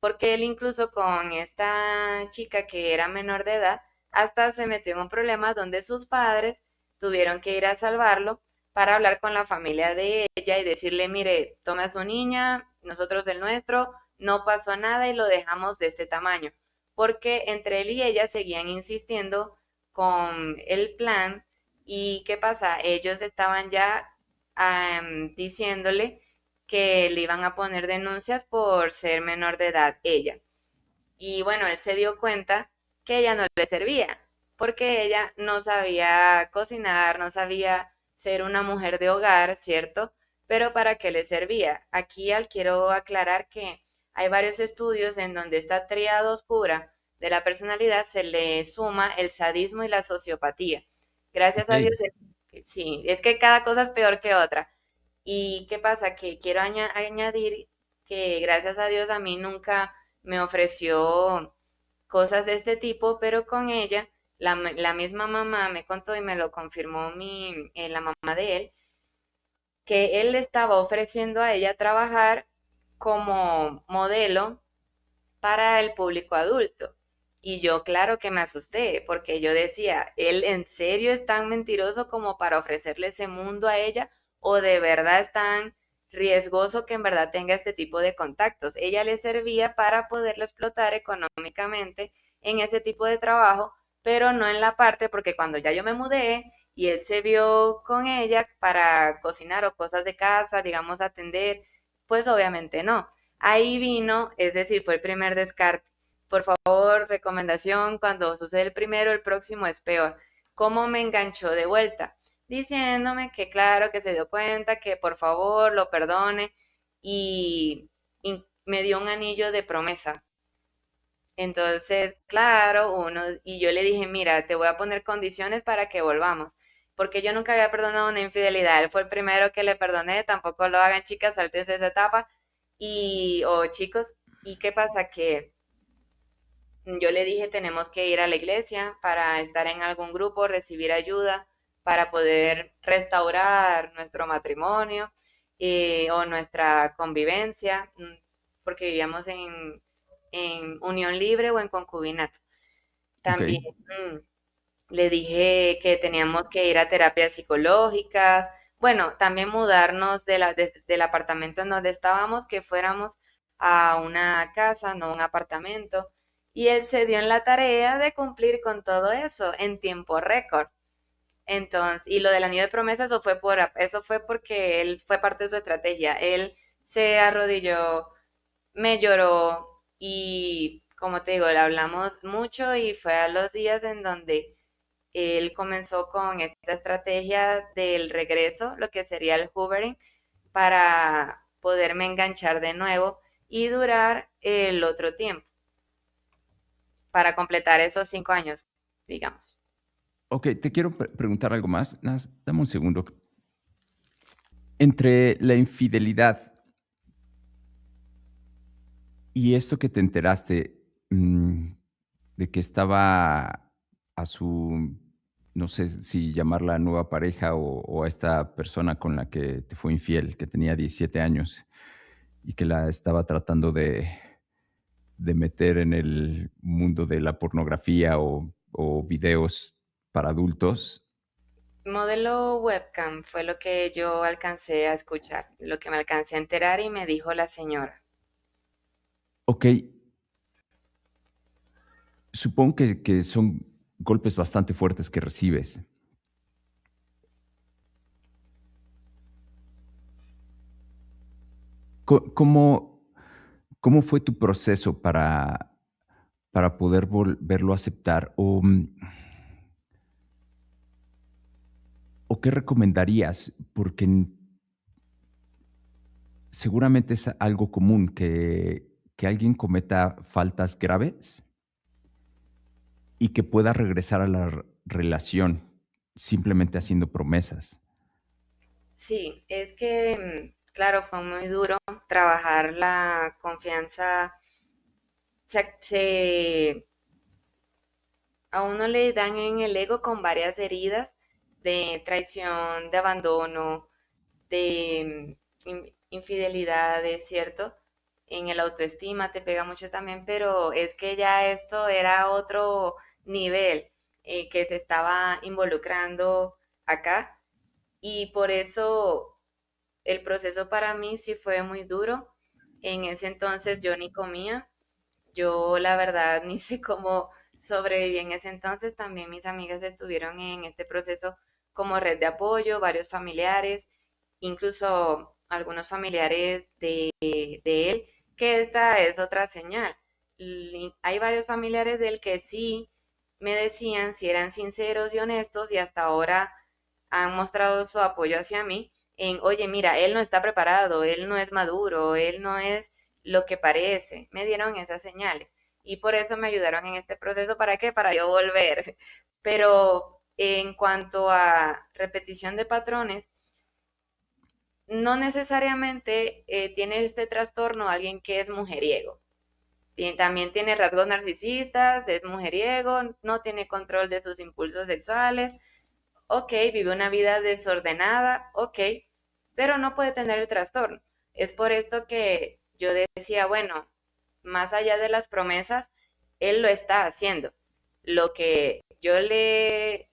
porque él incluso con esta chica que era menor de edad, hasta se metió en un problema donde sus padres tuvieron que ir a salvarlo para hablar con la familia de ella y decirle, mire, tome a su niña, nosotros del nuestro, no pasó nada y lo dejamos de este tamaño, porque entre él y ella seguían insistiendo con el plan. ¿Y qué pasa? Ellos estaban ya diciéndole que le iban a poner denuncias por ser menor de edad ella. Y bueno, él se dio cuenta que ella no le servía, porque ella no sabía cocinar, no sabía ser una mujer de hogar, ¿cierto? Pero ¿para qué le servía? Aquí quiero aclarar que hay varios estudios en donde esta tríada oscura de la personalidad se le suma el sadismo y la sociopatía. Gracias Ok. a Dios, sí, es que cada cosa es peor que otra. ¿Y qué pasa? Que quiero añadir que gracias a Dios a mí nunca me ofreció cosas de este tipo, pero con ella, la misma mamá me contó y me lo confirmó la mamá de él, que él le estaba ofreciendo a ella trabajar como modelo para el público adulto. Y yo, claro que me asusté, porque yo decía, ¿él en serio es tan mentiroso como para ofrecerle ese mundo a ella? ¿O de verdad es tan riesgoso que en verdad tenga este tipo de contactos? Ella le servía para poderlo explotar económicamente en ese tipo de trabajo, pero no en la parte, porque cuando ya yo me mudé y él se vio con ella para cocinar o cosas de casa, digamos, atender, pues obviamente no. Ahí vino, es decir, fue el primer descarte. Por favor, recomendación, cuando sucede el primero, el próximo es peor. ¿Cómo me enganchó de vuelta? Diciéndome que claro, que se dio cuenta, que por favor lo perdone y me dio un anillo de promesa. Entonces, claro, y yo le dije, mira, te voy a poner condiciones para que volvamos, porque yo nunca había perdonado una infidelidad, él fue el primero que le perdoné, tampoco lo hagan chicas, saltense esa etapa, o chicos, ¿y qué pasa? Que yo le dije, tenemos que ir a la iglesia para estar en algún grupo, recibir ayuda, para poder restaurar nuestro matrimonio o nuestra convivencia, porque vivíamos en unión libre o en concubinato. Ok. También le dije que teníamos que ir a terapias psicológicas, bueno, también mudarnos del apartamento en donde estábamos, que fuéramos a una casa, no un apartamento. Y él se dio en la tarea de cumplir con todo eso en tiempo récord. Entonces, y lo del anillo de promesa, eso fue porque él fue parte de su estrategia. Él se arrodilló, me lloró y, como te digo, le hablamos mucho y fue a los días en donde él comenzó con esta estrategia del regreso, lo que sería el hoovering, para poderme enganchar de nuevo y durar el otro tiempo, para completar esos 5 años, digamos. Ok, te quiero preguntar algo más. Dame un segundo. Entre la infidelidad y esto que te enteraste, de que estaba a su, no sé si llamarla nueva pareja o a esta persona con la que te fue infiel, que tenía 17 años y que la estaba tratando de meter en el mundo de la pornografía o videos para adultos. Modelo webcam fue lo que yo alcancé a escuchar, lo que me alcancé a enterar y me dijo la señora. Ok, supongo que son golpes bastante fuertes que recibes. ¿Cómo, cómo fue tu proceso para poder volverlo a aceptar? ¿O qué recomendarías? Porque seguramente es algo común que alguien cometa faltas graves y que pueda regresar a la relación. simplemente haciendo promesas. Sí, es que, claro, fue muy duro trabajar la confianza. A uno le dan en el ego con varias heridas de traición, de abandono, de infidelidades, ¿cierto? En el autoestima te pega mucho también, pero es que ya esto era otro nivel que se estaba involucrando acá y por eso el proceso para mí sí fue muy duro. En ese entonces yo ni comía, yo la verdad ni sé cómo sobreviví en ese entonces. También mis amigas estuvieron en este proceso como red de apoyo, varios familiares, incluso algunos familiares de él, que esta es otra señal. Hay varios familiares del que sí me decían si eran sinceros y honestos y hasta ahora han mostrado su apoyo hacia mí en, oye, mira, él no está preparado, él no es maduro, él no es lo que parece. Me dieron esas señales y por eso me ayudaron en este proceso. ¿Para qué? Para yo volver. Pero en cuanto a repetición de patrones, no necesariamente tiene este trastorno alguien que es mujeriego. También tiene rasgos narcisistas, es mujeriego, no tiene control de sus impulsos sexuales, ok, vive una vida desordenada, ok, pero no puede tener el trastorno. Es por esto que yo decía, bueno, más allá de las promesas, él lo está haciendo. Lo que yo le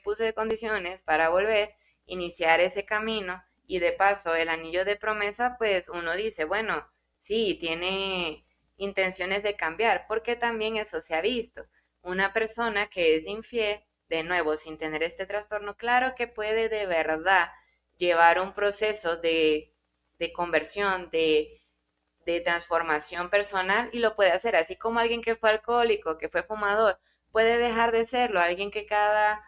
puse de condiciones para volver, iniciar ese camino y de paso el anillo de promesa, pues uno dice, bueno, sí, tiene intenciones de cambiar, porque también eso se ha visto. Una persona que es infiel, de nuevo, sin tener este trastorno, claro que puede de verdad llevar un proceso de conversión, de transformación personal y lo puede hacer, así como alguien que fue alcohólico, que fue fumador, puede dejar de serlo, alguien que cada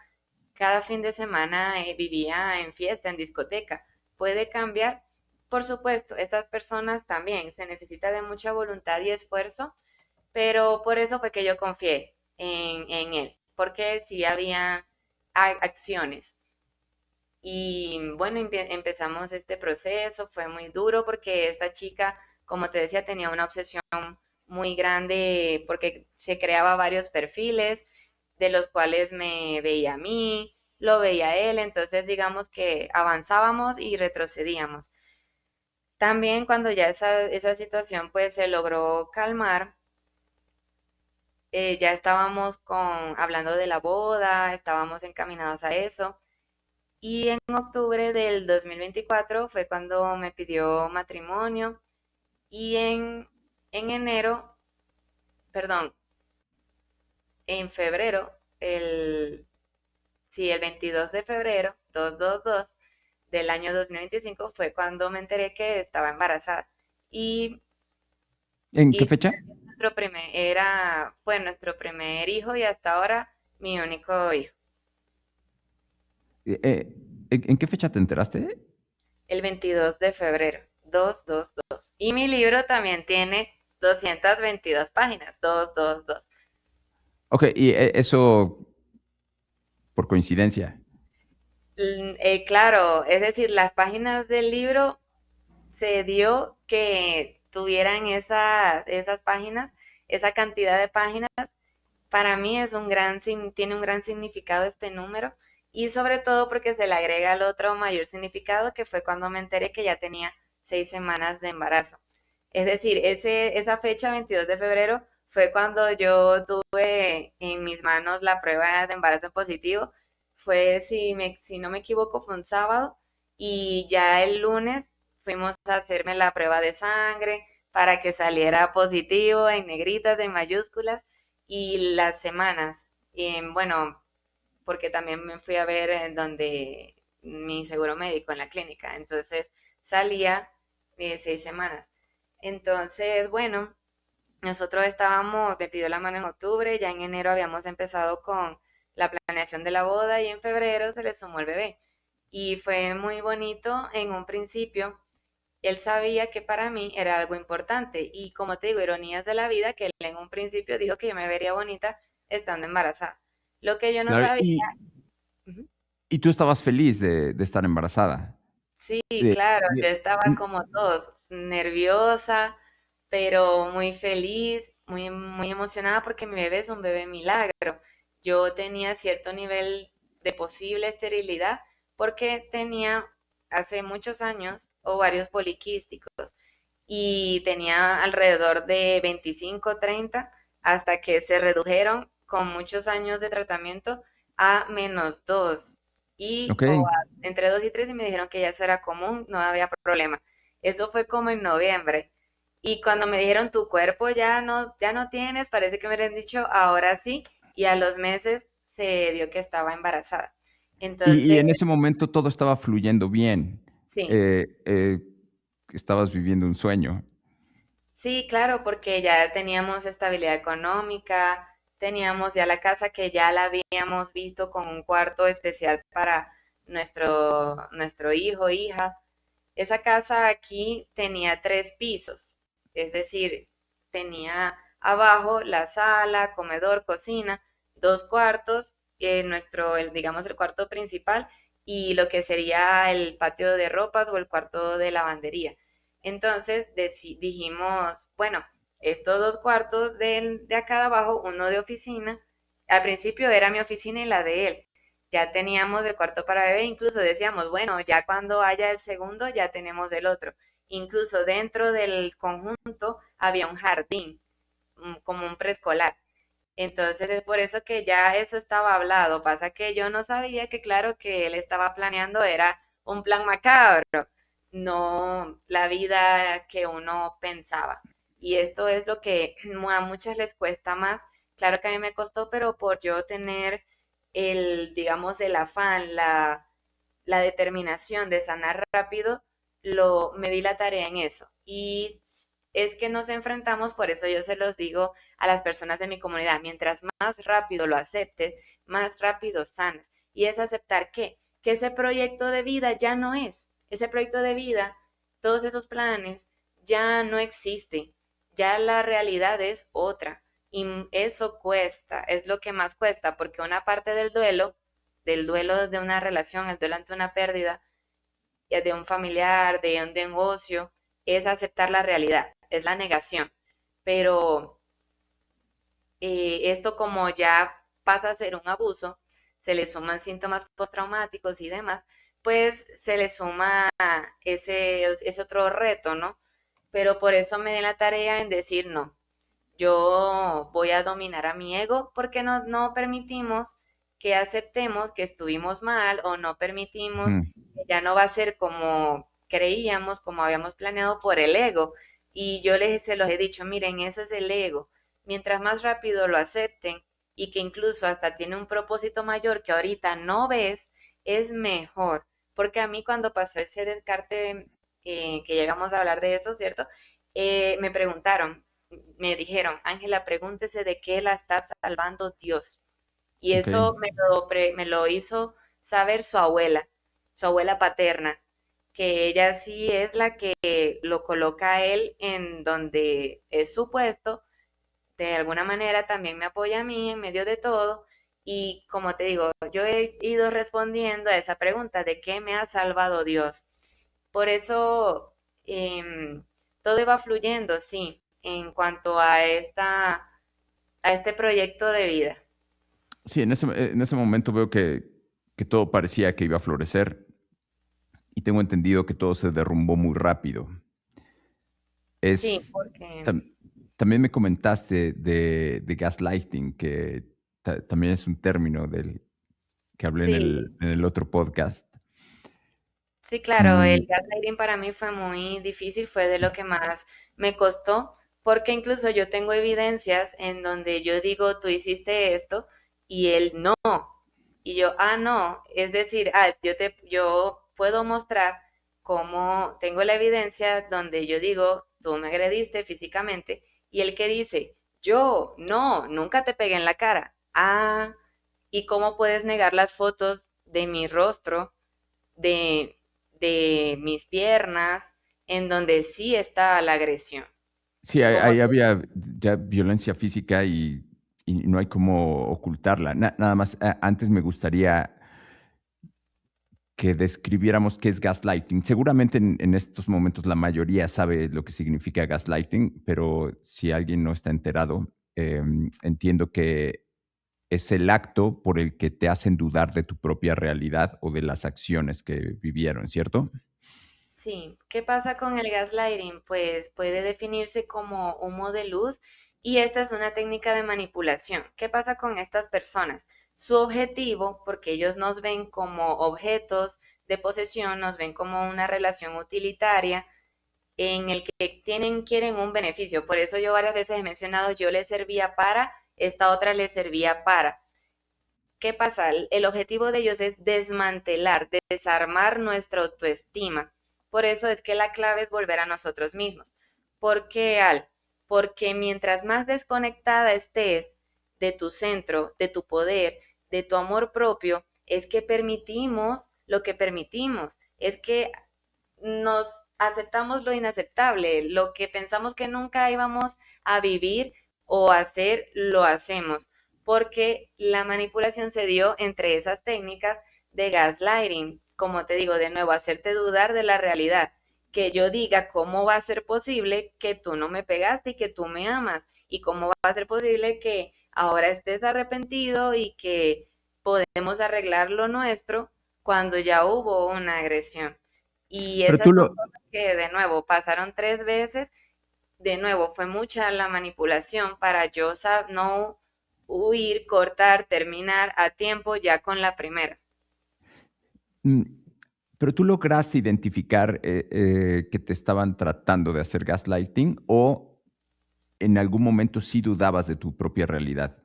fin de semana vivía en fiesta, en discoteca, puede cambiar. Por supuesto, estas personas también se necesita de mucha voluntad y esfuerzo, pero por eso fue que yo confié en él, porque sí había acciones. Y bueno, empezamos este proceso, fue muy duro porque esta chica, como te decía, tenía una obsesión muy grande porque se creaba varios perfiles de los cuales me veía a mí, lo veía a él, entonces digamos que avanzábamos y retrocedíamos. También cuando ya esa situación pues se logró calmar, ya estábamos hablando de la boda, estábamos encaminados a eso. Y en octubre del 2024 fue cuando me pidió matrimonio y en enero, perdón, en febrero, sí, el 22 de febrero, 222 del año 2025 fue cuando me enteré que estaba embarazada. Y, ¿En qué y fecha? fue nuestro primer hijo y hasta ahora mi único hijo. ¿En qué fecha te enteraste? El 22 de febrero, 222. Y mi libro también tiene 222 páginas, 222. Ok, y eso por coincidencia. Claro, es decir, las páginas del libro se dio que tuvieran esas páginas, esa cantidad de páginas. Para mí tiene un gran significado este número y sobre todo porque se le agrega el otro mayor significado que fue cuando me enteré que ya tenía 6 semanas de embarazo. Es decir, esa fecha, 22 de febrero, fue cuando yo tuve en mis manos la prueba de embarazo positivo. Fue, si no me equivoco, fue un sábado y ya el lunes fuimos a hacerme la prueba de sangre para que saliera positivo en negritas, en mayúsculas y las semanas. Bueno, porque también me fui a ver en donde mi seguro médico en la clínica. Entonces salía 6 semanas. Entonces, bueno, nosotros me pidió la mano en octubre, ya en enero habíamos empezado con la planeación de la boda y en febrero se le sumó el bebé. Y fue muy bonito en un principio. Él sabía que para mí era algo importante y como te digo, ironías de la vida, que él en un principio dijo que yo me vería bonita estando embarazada. Lo que yo no Claro, sabía. y Ujú. y tú estabas feliz de estar embarazada. Sí, De claro, yo de estaba mm, como todos, nerviosa, pero muy feliz, muy emocionada porque mi bebé es un bebé milagro. Yo tenía cierto nivel de posible esterilidad porque tenía hace muchos años ovarios poliquísticos y tenía alrededor de 25, 30 hasta que se redujeron con muchos años de tratamiento a -2 okey. entre 2 y 3 y me dijeron que ya eso era común, no había problema. Eso fue como en noviembre. Y cuando me dijeron tu cuerpo ya no tienes, parece que me habían dicho ahora sí, y a los meses se dio que estaba embarazada. Y Entonces, en ese momento todo estaba fluyendo bien, sí, eh, eh, estabas viviendo un sueño. sí, claro, porque ya teníamos estabilidad económica, teníamos ya la casa que ya la habíamos visto con un cuarto especial para nuestro hijo, hija. Esa casa aquí tenía 3 pisos, es decir, tenía abajo la sala, comedor, cocina, 2 cuartos, digamos el cuarto principal y lo que sería el patio de ropas o el cuarto de lavandería. Entonces dijimos, bueno, estos 2 cuartos de acá de abajo, uno de oficina, al principio era mi oficina y la de él. Ya teníamos el cuarto para bebé, incluso decíamos, bueno, ya cuando haya el segundo, ya tenemos el otro. Incluso dentro del conjunto había un jardín, como un preescolar. Entonces es por eso que ya eso estaba hablado. Pasa que yo no sabía que, claro, que él estaba planeando era un plan macabro, no la vida que uno pensaba. Y esto es lo que a muchas les cuesta más. Claro que a mí me costó, pero por yo tener digamos, el afán, la determinación de sanar rápido, me di la tarea en eso. Y es que nos enfrentamos, por eso yo se los digo a las personas de mi comunidad, mientras más rápido lo aceptes, más rápido sanas. Y es aceptar que ese proyecto de vida ya no es, ese proyecto de vida, todos esos planes ya no existe, ya la realidad es otra. Y eso cuesta, es lo que más cuesta, porque una parte del duelo de una relación, el duelo ante una pérdida, de un familiar, de un negocio, es aceptar la realidad, es la negación. Pero esto como ya pasa a ser un abuso, se le suman síntomas postraumáticos y demás, pues se le suma ese otro reto, ¿no? Pero por eso me di la tarea en decir, no, yo voy a dominar a mi ego porque no permitimos que aceptemos que estuvimos mal o no permitimos Ujú. que ya no va a ser como creíamos, como habíamos planeado por el ego. Y se los he dicho, miren, eso es el ego. Mientras más rápido lo acepten y que incluso hasta tiene un propósito mayor que ahorita no ves, es mejor. Porque a mí cuando pasó ese descarte, que llegamos a hablar de eso, ¿cierto? Me preguntaron, me dijeron, Ángela, pregúntese de qué la está salvando Dios. Y Okey. eso me lo hizo saber su abuela paterna, que ella sí es la que lo coloca a él en donde es su puesto, de alguna manera también me apoya a mí en medio de todo. Y como te digo, yo he ido respondiendo a esa pregunta de qué me ha salvado Dios. Por eso todo iba fluyendo, sí, en cuanto a este proyecto de vida. Sí, en ese momento veo que todo parecía que iba a florecer, y tengo entendido que todo se derrumbó muy rápido. Sí, Es porque tam También me comentaste de gaslighting, que también es un término del que hablé sí, en el otro podcast. sí, claro, Mm, el gaslighting para mí fue muy difícil, fue de lo que más me costó, porque incluso yo tengo evidencias en donde yo digo, tú hiciste esto, y él no. Y yo, no, es decir, yo puedo mostrar cómo tengo la evidencia donde yo digo, tú me agrediste físicamente, y él que dice, yo, no, nunca te pegué en la cara. ¿Y cómo puedes negar las fotos de mi rostro, de, de mis piernas, en donde sí está la agresión? sí, Como ahí había ya violencia física y no hay cómo ocultarla. Nada más, antes me gustaría que describiéramos qué es gaslighting. Seguramente en estos momentos la mayoría sabe lo que significa gaslighting, pero si alguien no está enterado, entiendo que es el acto por el que te hacen dudar de tu propia realidad o de las acciones que vivieron, ¿cierto? Sí, ¿qué pasa con el gaslighting? Pues puede definirse como humo de luz y esta es una técnica de manipulación. ¿Qué pasa con estas personas? Su objetivo, porque ellos nos ven como objetos de posesión, nos ven como una relación utilitaria en el que quieren un beneficio. Por eso yo varias veces he mencionado, yo les servía para, esta otra les servía para. ¿Qué pasa? El objetivo de ellos es desmantelar, desarmar nuestra autoestima. Por eso es que la clave es volver a nosotros mismos. ¿Por qué, Al? Porque mientras más desconectada estés de tu centro, de tu poder, de tu amor propio, es que permitimos lo que permitimos. Es que nos aceptamos lo inaceptable, lo que pensamos que nunca íbamos a vivir o hacer, lo hacemos, porque la manipulación se dio entre esas técnicas de gaslighting, como te digo, de nuevo, hacerte dudar de la realidad, que yo diga cómo va a ser posible que tú no me pegaste y que tú me amas, y cómo va a ser posible que ahora estés arrepentido y que podemos arreglar lo nuestro cuando ya hubo una agresión. Y Pero esas tú son lo, cosas que de nuevo pasaron 3 veces. De nuevo, fue mucha la manipulación para yo no huir, cortar, terminar a tiempo ya con la primera. mm, pero tú lograste identificar que te estaban tratando de hacer gaslighting o en algún momento sí dudabas de tu propia realidad.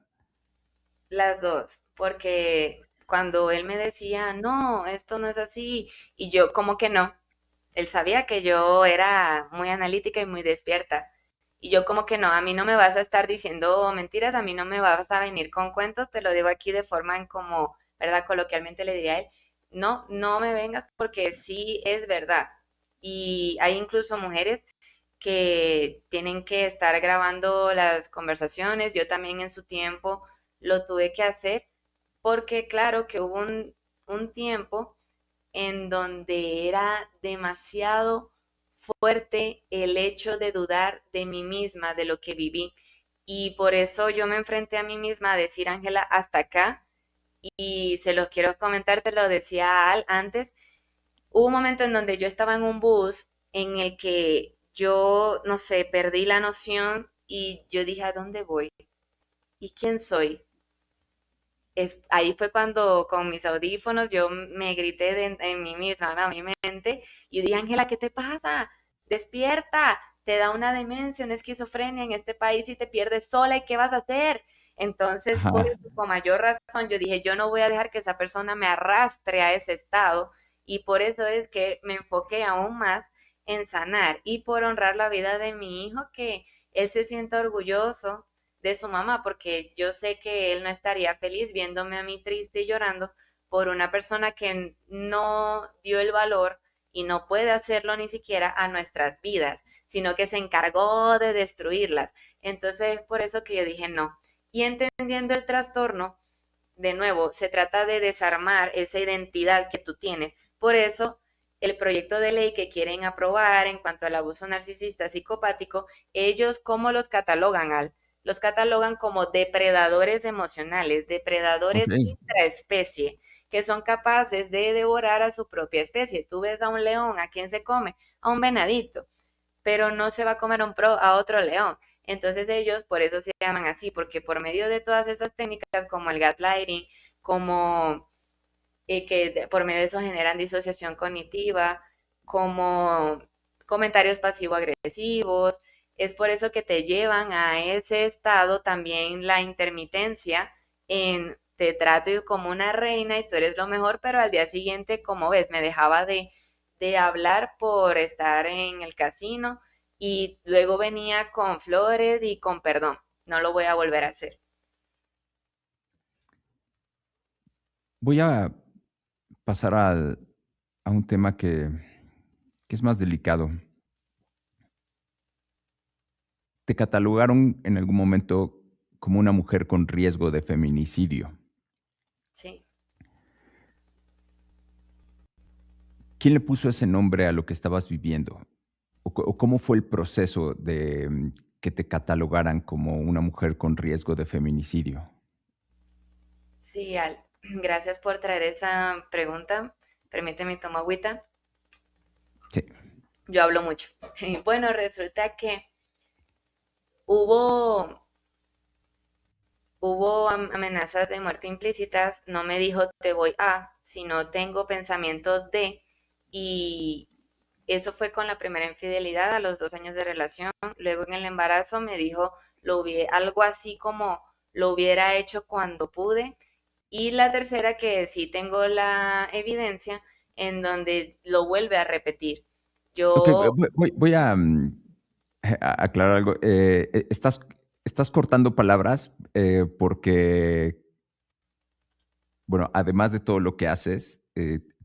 Las dos, porque cuando él me decía, no, esto no es así, y yo como que no, él sabía que yo era muy analítica y muy despierta. Y yo como que no, a mí no me vas a estar diciendo mentiras, a mí no me vas a venir con cuentos, te lo digo aquí de forma en como, ¿verdad? Coloquialmente le diría a él, no, no me vengas porque sí es verdad. Y hay incluso mujeres que tienen que estar grabando las conversaciones, yo también en su tiempo lo tuve que hacer, porque claro que hubo un tiempo en donde era demasiado fuerte el hecho de dudar de mí misma, de lo que viví. Y por eso yo me enfrenté a mí misma a decir, Ángela, hasta acá. Y se los quiero comentar, te lo decía Al antes. Hubo un momento en donde yo estaba en un bus en el que yo, no sé, perdí la noción y yo dije, ¿a dónde voy? ¿Y quién soy? Ahí fue cuando con mis audífonos yo me grité en mí misma, ¿no? A mi mente, y yo dije, Ángela, ¿qué te pasa? Despierta, te da una demencia, una esquizofrenia en este país y te pierdes sola, ¿y qué vas a hacer? Entonces, por Ajá. eso, con mayor razón, yo dije, yo no voy a dejar que esa persona me arrastre a ese estado, y por eso es que me enfoqué aún más en sanar y por honrar la vida de mi hijo, que él se sienta orgulloso de su mamá, porque yo sé que él no estaría feliz viéndome a mí triste y llorando por una persona que no dio el valor y no puede hacerlo ni siquiera a nuestras vidas, sino que se encargó de destruirlas. Entonces es por eso que yo dije no. Y entendiendo el trastorno, de nuevo, se trata de desarmar esa identidad que tú tienes. Por eso, el proyecto de ley que quieren aprobar en cuanto al abuso narcisista psicopático, ellos cómo los catalogan, Al, los catalogan como depredadores emocionales, Ok. depredadores intraespecie, que son capaces de devorar a su propia especie. Tú ves a un león, ¿a quién se come? A un venadito, pero no se va a comer a otro león. Entonces ellos por eso se llaman así, porque por medio de todas esas técnicas como el gaslighting, como por medio de eso generan disociación cognitiva, como comentarios pasivo-agresivos, es por eso que te llevan a ese estado también la intermitencia en te trato como una reina y tú eres lo mejor, pero al día siguiente, como ves, me dejaba de hablar por estar en el casino y luego venía con flores y con perdón. No lo voy a volver a hacer. Voy a pasar a un tema que es más delicado. Te catalogaron en algún momento como una mujer con riesgo de feminicidio. Sí. ¿Quién le puso ese nombre a lo que estabas viviendo? ¿O cómo fue el proceso de que te catalogaran como una mujer con riesgo de feminicidio? Sí, gracias por traer esa pregunta. Permíteme tomar agüita. Sí. Yo hablo mucho. Bueno, resulta que hubo, hubo amenazas de muerte implícitas. No me dijo te voy a, sino tengo pensamientos de. Y eso fue con la primera infidelidad a los 2 años de relación. Luego en el embarazo me dijo algo así como lo hubiera hecho cuando pude. Y la tercera que sí tengo la evidencia en donde lo vuelve a repetir. Ok, Yo, voy a, aclarar algo. Estás cortando palabras porque, bueno, además de todo lo que haces,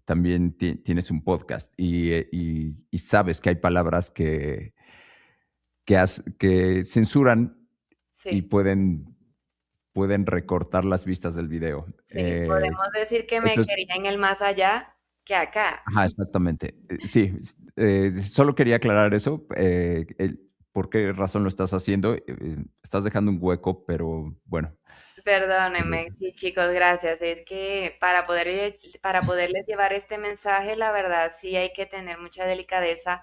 también tienes un podcast y sabes que hay palabras que censuran y sí, pueden recortar las vistas del video. sí, podemos decir que me Entonces, quería en el más allá que acá. ajá, exactamente. Sí, solo quería aclarar eso, por qué razón lo estás haciendo. Estás dejando un hueco, pero bueno. eh, Perdónenme, sí, chicos, gracias. Es que para poderles llevar este mensaje, la verdad sí hay que tener mucha delicadeza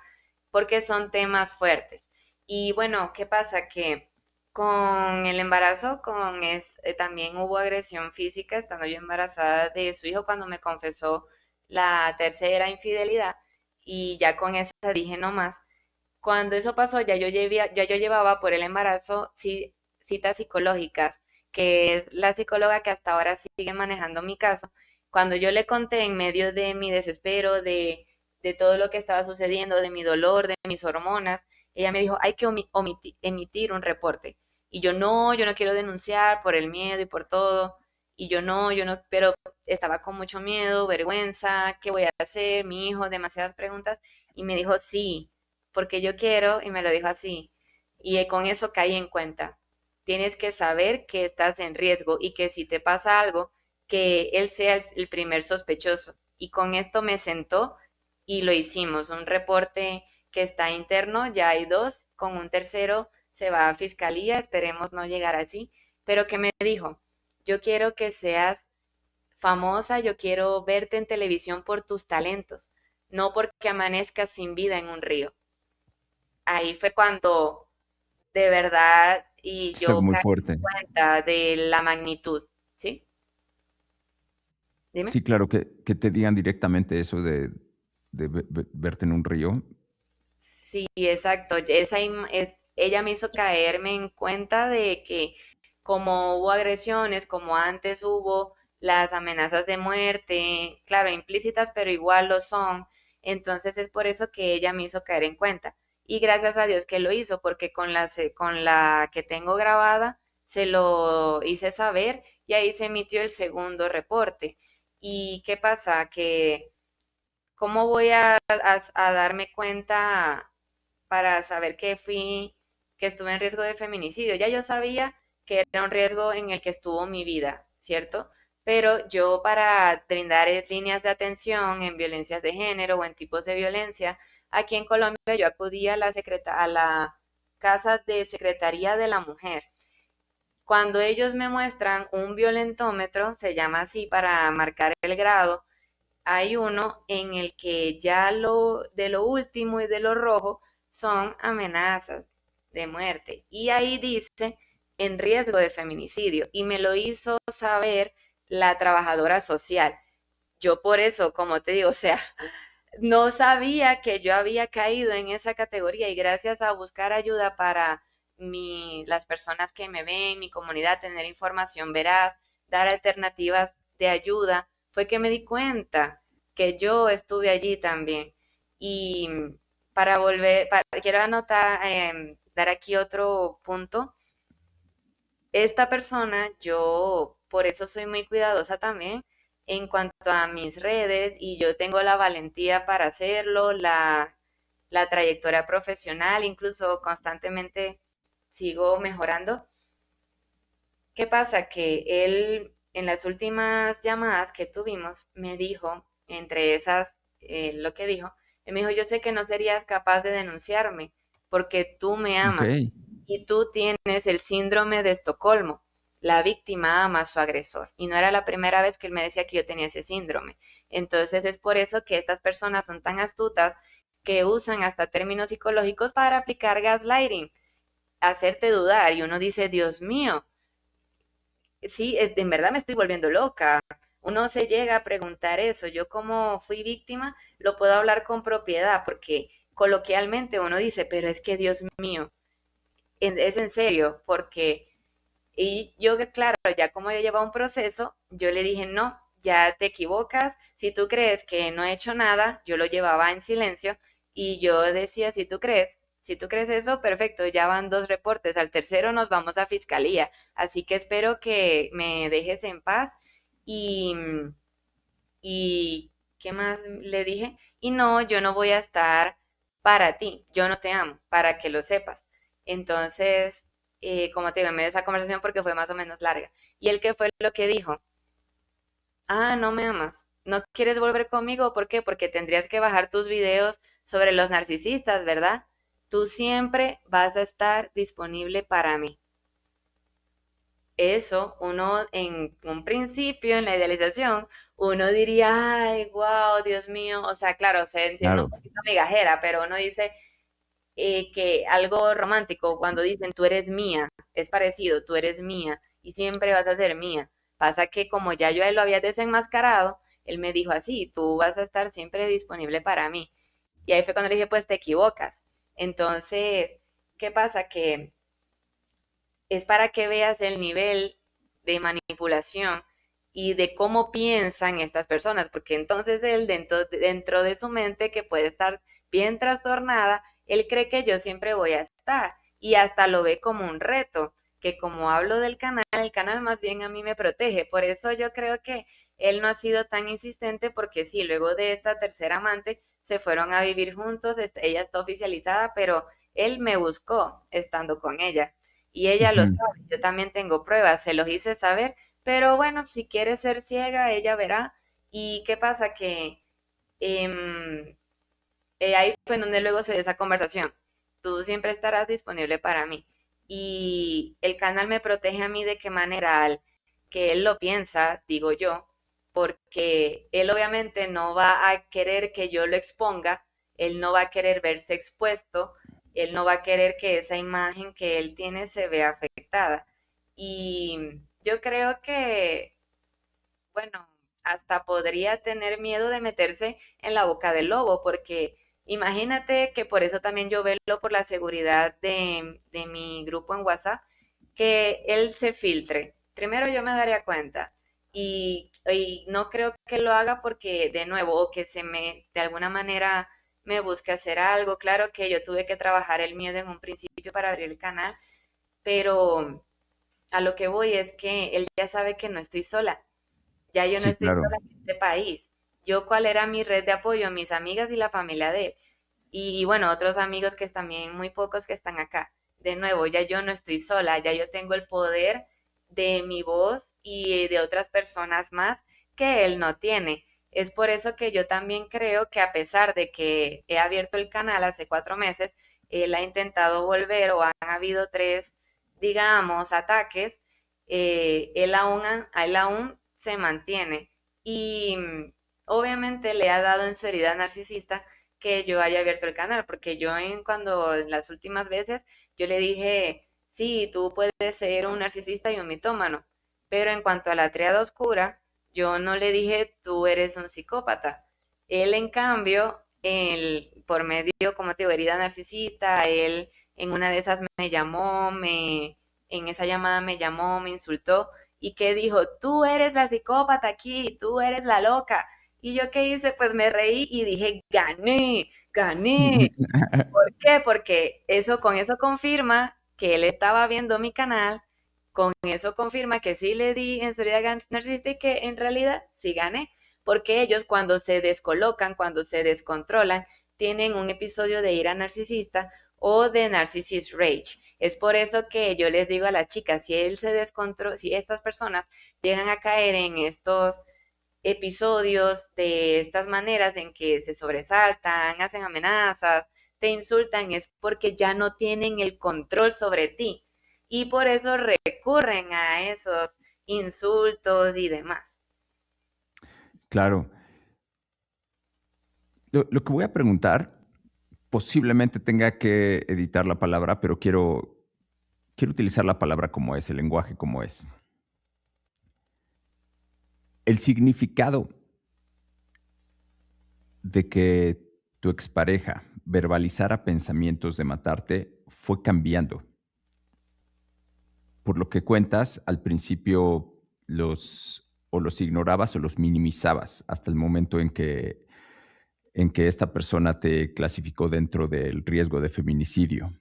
porque son temas fuertes. Y bueno, ¿qué pasa? Que con el embarazo, también hubo agresión física, estando yo embarazada de su hijo cuando me confesó la tercera infidelidad y ya con esa dije no más. Cuando eso pasó, ya yo llevaba por el embarazo citas psicológicas, que es la psicóloga que hasta ahora sigue manejando mi caso. Cuando yo le conté en medio de mi desespero, de todo lo que estaba sucediendo, de mi dolor, de mis hormonas, ella me dijo, hay que emitir un reporte. Y yo no quiero denunciar por el miedo y por todo. Y yo no, pero estaba con mucho miedo, vergüenza, ¿qué voy a hacer? Mi hijo, demasiadas preguntas. Y me dijo, sí, porque yo quiero, y me lo dijo así, y con eso caí en cuenta. Tienes que saber que estás en riesgo y que si te pasa algo, que él sea el primer sospechoso. Y con esto me sentó y lo hicimos. Un reporte que está interno, ya hay 2, con un tercero se va a fiscalía, esperemos no llegar así, pero que me dijo, yo quiero que seas famosa, yo quiero verte en televisión por tus talentos, no porque amanezcas sin vida en un río. Ahí fue cuando de verdad y es yo muy caí en fuerte. cuenta de la magnitud, ¿sí? Dime. Sí, claro, que te digan directamente eso de verte en un río. Sí, exacto. Ella me hizo caerme en cuenta de que como hubo agresiones, como antes hubo las amenazas de muerte, claro, implícitas, pero igual lo son. Entonces es por eso que ella me hizo caer en cuenta. Y gracias a Dios que lo hizo, porque con la que tengo grabada se lo hice saber y ahí se emitió el segundo reporte. ¿Y qué pasa? Que ¿cómo voy a darme cuenta para saber que estuve en riesgo de feminicidio? Ya yo sabía que era un riesgo en el que estuvo mi vida, ¿cierto? Pero yo para brindar líneas de atención en violencias de género o en tipos de violencia, aquí en Colombia yo acudí a a la Casa de Secretaría de la Mujer. Cuando ellos me muestran un violentómetro, se llama así para marcar el grado, hay uno en el que ya de lo último y de lo rojo son amenazas de muerte. Y ahí dice en riesgo de feminicidio. Y me lo hizo saber la trabajadora social. Yo por eso, como te digo, o sea, no sabía que yo había caído en esa categoría y gracias a buscar ayuda para las personas que me ven, mi comunidad, tener información veraz, dar alternativas de ayuda, fue que me di cuenta que yo estuve allí también. Y quiero anotar, dar aquí otro punto. Esta persona, yo por eso soy muy cuidadosa también en cuanto a mis redes y yo tengo la valentía para hacerlo, la trayectoria profesional, incluso constantemente sigo mejorando. ¿Qué pasa? Que él en las últimas llamadas que tuvimos me dijo, entre esas lo que dijo, él me dijo, yo sé que no serías capaz de denunciarme porque tú me amas okey, y tú tienes el síndrome de Estocolmo. La víctima ama a su agresor y no era la primera vez que él me decía que yo tenía ese síndrome. Entonces es por eso que estas personas son tan astutas que usan hasta términos psicológicos para aplicar gaslighting, hacerte dudar y uno dice, Dios mío, sí, en verdad me estoy volviendo loca. Uno se llega a preguntar eso. Yo como fui víctima, lo puedo hablar con propiedad porque coloquialmente uno dice, pero es que Dios mío, es en serio, porque, y yo, claro, ya como yo llevaba un proceso, yo le dije, no, ya te equivocas, si tú crees que no he hecho nada, yo lo llevaba en silencio y yo decía, si tú crees eso, perfecto, ya van 2 reportes, al tercero nos vamos a fiscalía, así que espero que me dejes en paz y, y ¿qué más le dije? Y no, yo no voy a estar para ti, yo no te amo, para que lo sepas. Entonces, como te digo, me dio esa conversación porque fue más o menos larga. ¿Y él qué fue lo que dijo? Ah, no me amas. ¿No quieres volver conmigo? ¿Por qué? Porque tendrías que bajar tus videos sobre los narcisistas, ¿verdad? Tú siempre vas a estar disponible para mí. Eso, uno en un principio, en la idealización, uno diría, ay, wow, Dios mío, o sea, claro, se siendo un claro, poquito migajera, pero uno dice que algo romántico, cuando dicen tú eres mía, es parecido, tú eres mía y siempre vas a ser mía. Pasa que como ya yo a él lo había desenmascarado, él me dijo así, tú vas a estar siempre disponible para mí. Y ahí fue cuando le dije, pues te equivocas. Entonces, ¿qué pasa? Que es para que veas el nivel de manipulación y de cómo piensan estas personas, porque entonces él dentro de su mente, que puede estar bien trastornada, él cree que yo siempre voy a estar y hasta lo ve como un reto, que como hablo del canal, el canal más bien a mí me protege. Por eso yo creo que él no ha sido tan insistente porque sí, luego de esta tercera amante se fueron a vivir juntos, ella está oficializada, pero él me buscó estando con ella y ella lo ujú, sabe, yo también tengo pruebas, se los hice saber, pero bueno, si quiere ser ciega, ella verá. ¿Y qué pasa? Que em, ahí fue en donde luego se dio esa conversación. Tú siempre estarás disponible para mí. Y el canal me protege a mí de qué manera, al que él lo piensa, digo yo, porque él obviamente no va a querer que yo lo exponga, él no va a querer verse expuesto, él no va a querer que esa imagen que él tiene se vea afectada. Y yo creo que, bueno, hasta podría tener miedo de meterse en la boca del lobo, porque imagínate que por eso también yo velo por la seguridad de mi grupo en WhatsApp, que él se filtre. Primero yo me daría cuenta y no creo que lo haga porque de nuevo o que de alguna manera me busque hacer algo. Claro que yo tuve que trabajar el miedo en un principio para abrir el canal, pero a lo que voy es que él ya sabe que no estoy sola, ya yo no sí, estoy claro, sola en este país. Yo, ¿cuál era mi red de apoyo? Mis amigas y la familia de él. Y bueno, otros amigos que también, muy pocos que están acá. De nuevo, ya yo no estoy sola, ya yo tengo el poder de mi voz y de otras personas más que él no tiene. Es por eso que yo también creo que a pesar de que he abierto el canal hace 4 meses, él ha intentado volver o han habido 3, digamos, ataques, él aún se mantiene. Y obviamente le ha dado en su herida narcisista que yo haya abierto el canal, porque yo cuando en las últimas veces yo le dije, sí, tú puedes ser un narcisista y un mitómano, pero en cuanto a la triada oscura, yo no le dije, tú eres un psicópata. Él, en cambio, por medio, como te digo, herida narcisista, él en una de esas me llamó, en esa llamada me llamó, me insultó y que dijo, tú eres la psicópata aquí, tú eres la loca. ¿Y yo qué hice? Pues me reí y dije, gané, gané. ¿Por qué? Porque con eso confirma que él estaba viendo mi canal, con eso confirma que sí le di en seriedad narcisista y que en realidad sí gané. Porque ellos cuando se descolocan, cuando se descontrolan, tienen un episodio de ira narcisista o de narcissist rage. Es por eso que yo les digo a las chicas, si él se descontrola, si estas personas llegan a caer en estos episodios de estas maneras en que se sobresaltan, hacen amenazas, te insultan, es porque ya no tienen el control sobre ti y por eso recurren a esos insultos y demás. Claro. Lo que voy a preguntar, posiblemente tenga que editar la palabra, pero quiero utilizar la palabra como es, el lenguaje como es. El significado de que tu expareja verbalizara pensamientos de matarte fue cambiando. Por lo que cuentas, al principio los ignorabas o los minimizabas hasta el momento en que esta persona te clasificó dentro del riesgo de feminicidio.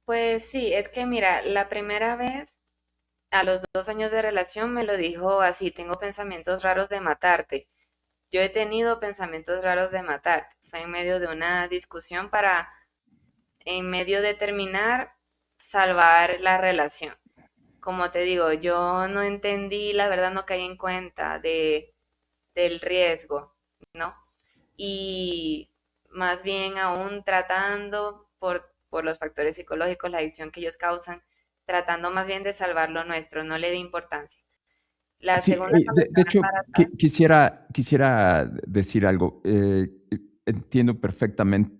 Pues sí, es que mira, la primera vez, a los 2 años de relación, me lo dijo así, tengo pensamientos raros de matarte. Yo he tenido pensamientos raros de matarte. Fue en medio de una discusión para, en medio de terminar, salvar la relación. Como te digo, yo no entendí, la verdad no caí en cuenta del riesgo, ¿no? Y más bien aún tratando por los factores psicológicos, la adicción que ellos causan, tratando más bien de salvar lo nuestro, no le di importancia. La Sí, segunda cuando de estaba hecho, embarazada, quisiera decir algo. Entiendo perfectamente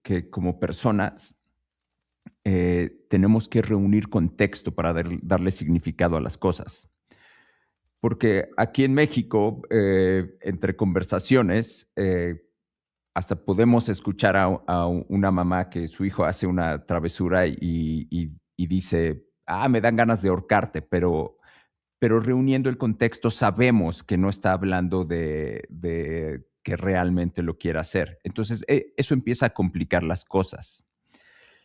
que como personas tenemos que reunir contexto para darle significado a las cosas. Porque aquí en México, entre conversaciones, hasta podemos escuchar a una mamá que su hijo hace una travesura y dice, me dan ganas de ahorcarte, pero reuniendo el contexto sabemos que no está hablando de que realmente lo quiera hacer. Entonces, eso empieza a complicar las cosas.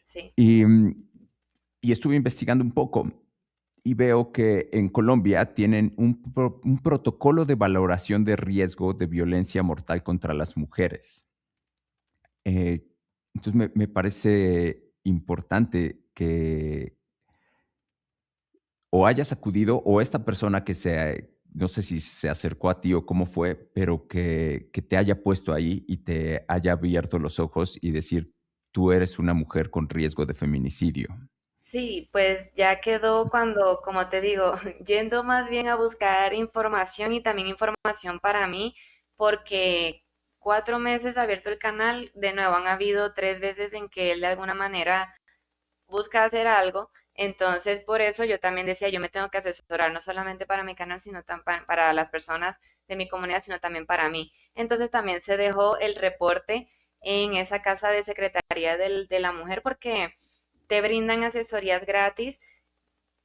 sí. Y, y estuve investigando un poco y veo que en Colombia tienen un protocolo de valoración de riesgo de violencia mortal contra las mujeres. Eh, entonces me parece importante que o hayas acudido o esta persona que no sé si se acercó a ti o cómo fue, pero que te haya puesto ahí y te haya abierto los ojos y decir, tú eres una mujer con riesgo de feminicidio. Sí, pues ya quedó cuando, como te digo, yendo más bien a buscar información y también información para mí, porque 4 meses abierto el canal, de nuevo han habido 3 veces en que él de alguna manera busca hacer algo, entonces por eso yo también decía, yo me tengo que asesorar no solamente para mi canal, sino también para las personas de mi comunidad, sino también para mí. Entonces también se dejó el reporte en esa casa de secretaría de la mujer porque te brindan asesorías gratis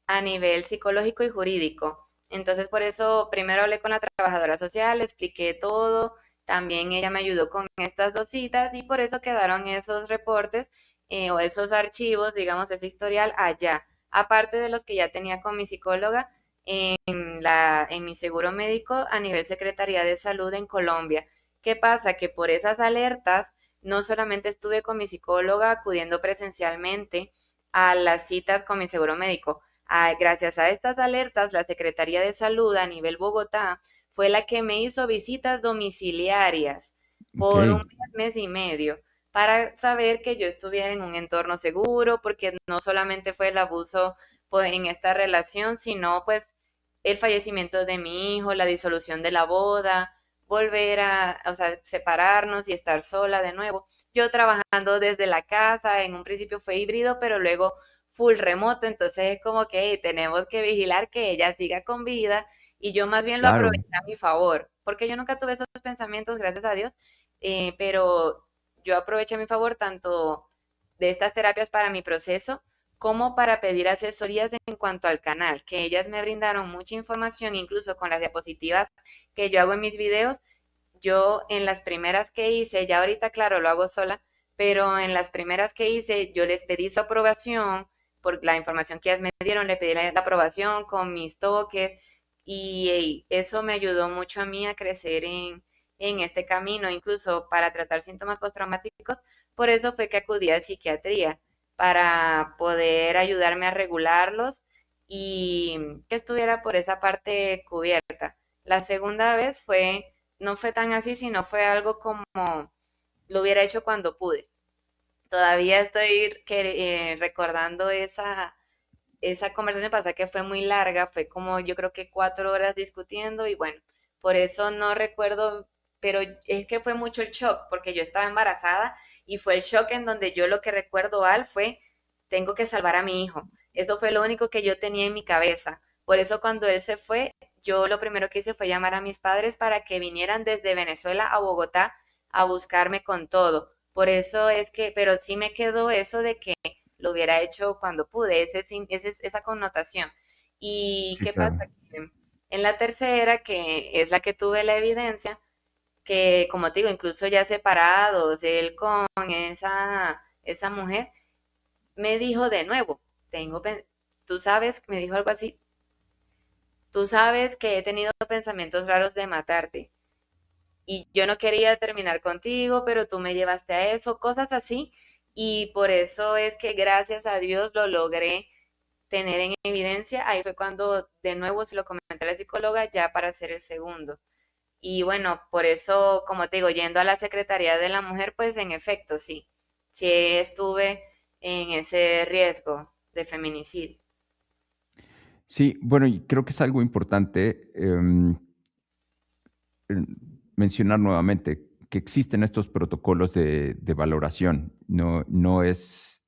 a nivel psicológico y jurídico. Entonces, por eso primero hablé con la trabajadora social, le expliqué todo, también ella me ayudó con estas 2 citas y por eso quedaron esos reportes o esos archivos, digamos, ese historial allá, aparte de los que ya tenía con mi psicóloga en mi seguro médico a nivel Secretaría de Salud en Colombia. ¿Qué pasa? Que por esas alertas no solamente estuve con mi psicóloga acudiendo presencialmente a las citas con mi seguro médico, gracias a estas alertas, la Secretaría de Salud a nivel Bogotá fue la que me hizo visitas domiciliarias Ok, por un mes, mes y medio, para saber que yo estuviera en un entorno seguro, porque no solamente fue el abuso pues, en esta relación, sino pues el fallecimiento de mi hijo, la disolución de la boda, volver o sea, separarnos y estar sola de nuevo. Yo trabajando desde la casa, en un principio fue híbrido, pero luego full remoto, entonces es como que hey, tenemos que vigilar que ella siga con vida y yo más bien lo claro, aproveché a mi favor, porque yo nunca tuve esos pensamientos, gracias a Dios, pero yo aproveché a mi favor tanto de estas terapias para mi proceso como para pedir asesorías en cuanto al canal, que ellas me brindaron mucha información, incluso con las diapositivas que yo hago en mis videos. Yo en las primeras que hice, ya ahorita claro lo hago sola, pero en las primeras que hice yo les pedí su aprobación por la información que ellas me dieron, le pedí la aprobación con mis toques y eso me ayudó mucho a mí a crecer en este camino, incluso para tratar síntomas postraumáticos. Por eso fue que acudí a psiquiatría, para poder ayudarme a regularlos y que estuviera por esa parte cubierta. La segunda vez no fue tan así, sino fue algo como lo hubiera hecho cuando pude. Todavía estoy recordando esa conversación pasada que fue muy larga, fue como yo creo que 4 horas discutiendo y bueno, por eso no recuerdo, pero es que fue mucho el shock, porque yo estaba embarazada y fue el shock en donde yo lo que recuerdo al fue, tengo que salvar a mi hijo. Eso fue lo único que yo tenía en mi cabeza. Por eso cuando él se fue, yo lo primero que hice fue llamar a mis padres para que vinieran desde Venezuela a Bogotá a buscarme con todo. Por eso es que, pero sí me quedó eso de que lo hubiera hecho cuando pude, esa connotación. ¿Y Sí, qué pasa? claro. Que en la tercera, que es la que tuve la evidencia, que como te digo, incluso ya separados, él con esa mujer, me dijo de nuevo, tú sabes, me dijo algo así, tú sabes que he tenido pensamientos raros de matarte y yo no quería terminar contigo, pero tú me llevaste a eso, cosas así, y por eso es que gracias a Dios lo logré tener en evidencia. Ahí fue cuando de nuevo se lo comenté a la psicóloga ya para hacer el segundo. Y bueno, por eso, como te digo, yendo a la Secretaría de la Mujer, pues en efecto, sí, sí estuve en ese riesgo de feminicidio. Sí, bueno, y creo que es algo importante, em, mencionar nuevamente que existen estos protocolos de valoración. No es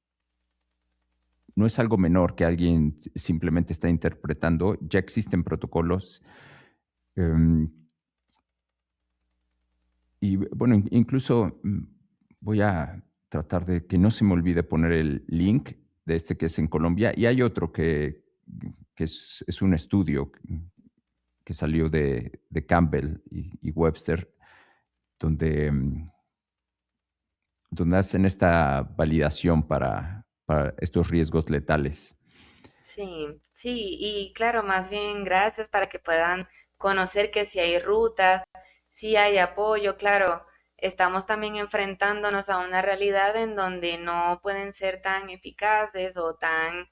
algo menor que alguien simplemente está interpretando. Ya existen protocolos, em, y bueno, incluso, voy a tratar de que no se me olvide poner el link de este que es en Colombia, y hay otro que es un estudio que salió de Campbell y Webster, donde, donde hacen esta validación para estos riesgos letales. Sí, sí, y claro, más bien gracias para que puedan conocer que si hay rutas, si hay apoyo, claro, estamos también enfrentándonos a una realidad en donde no pueden ser tan eficaces o tan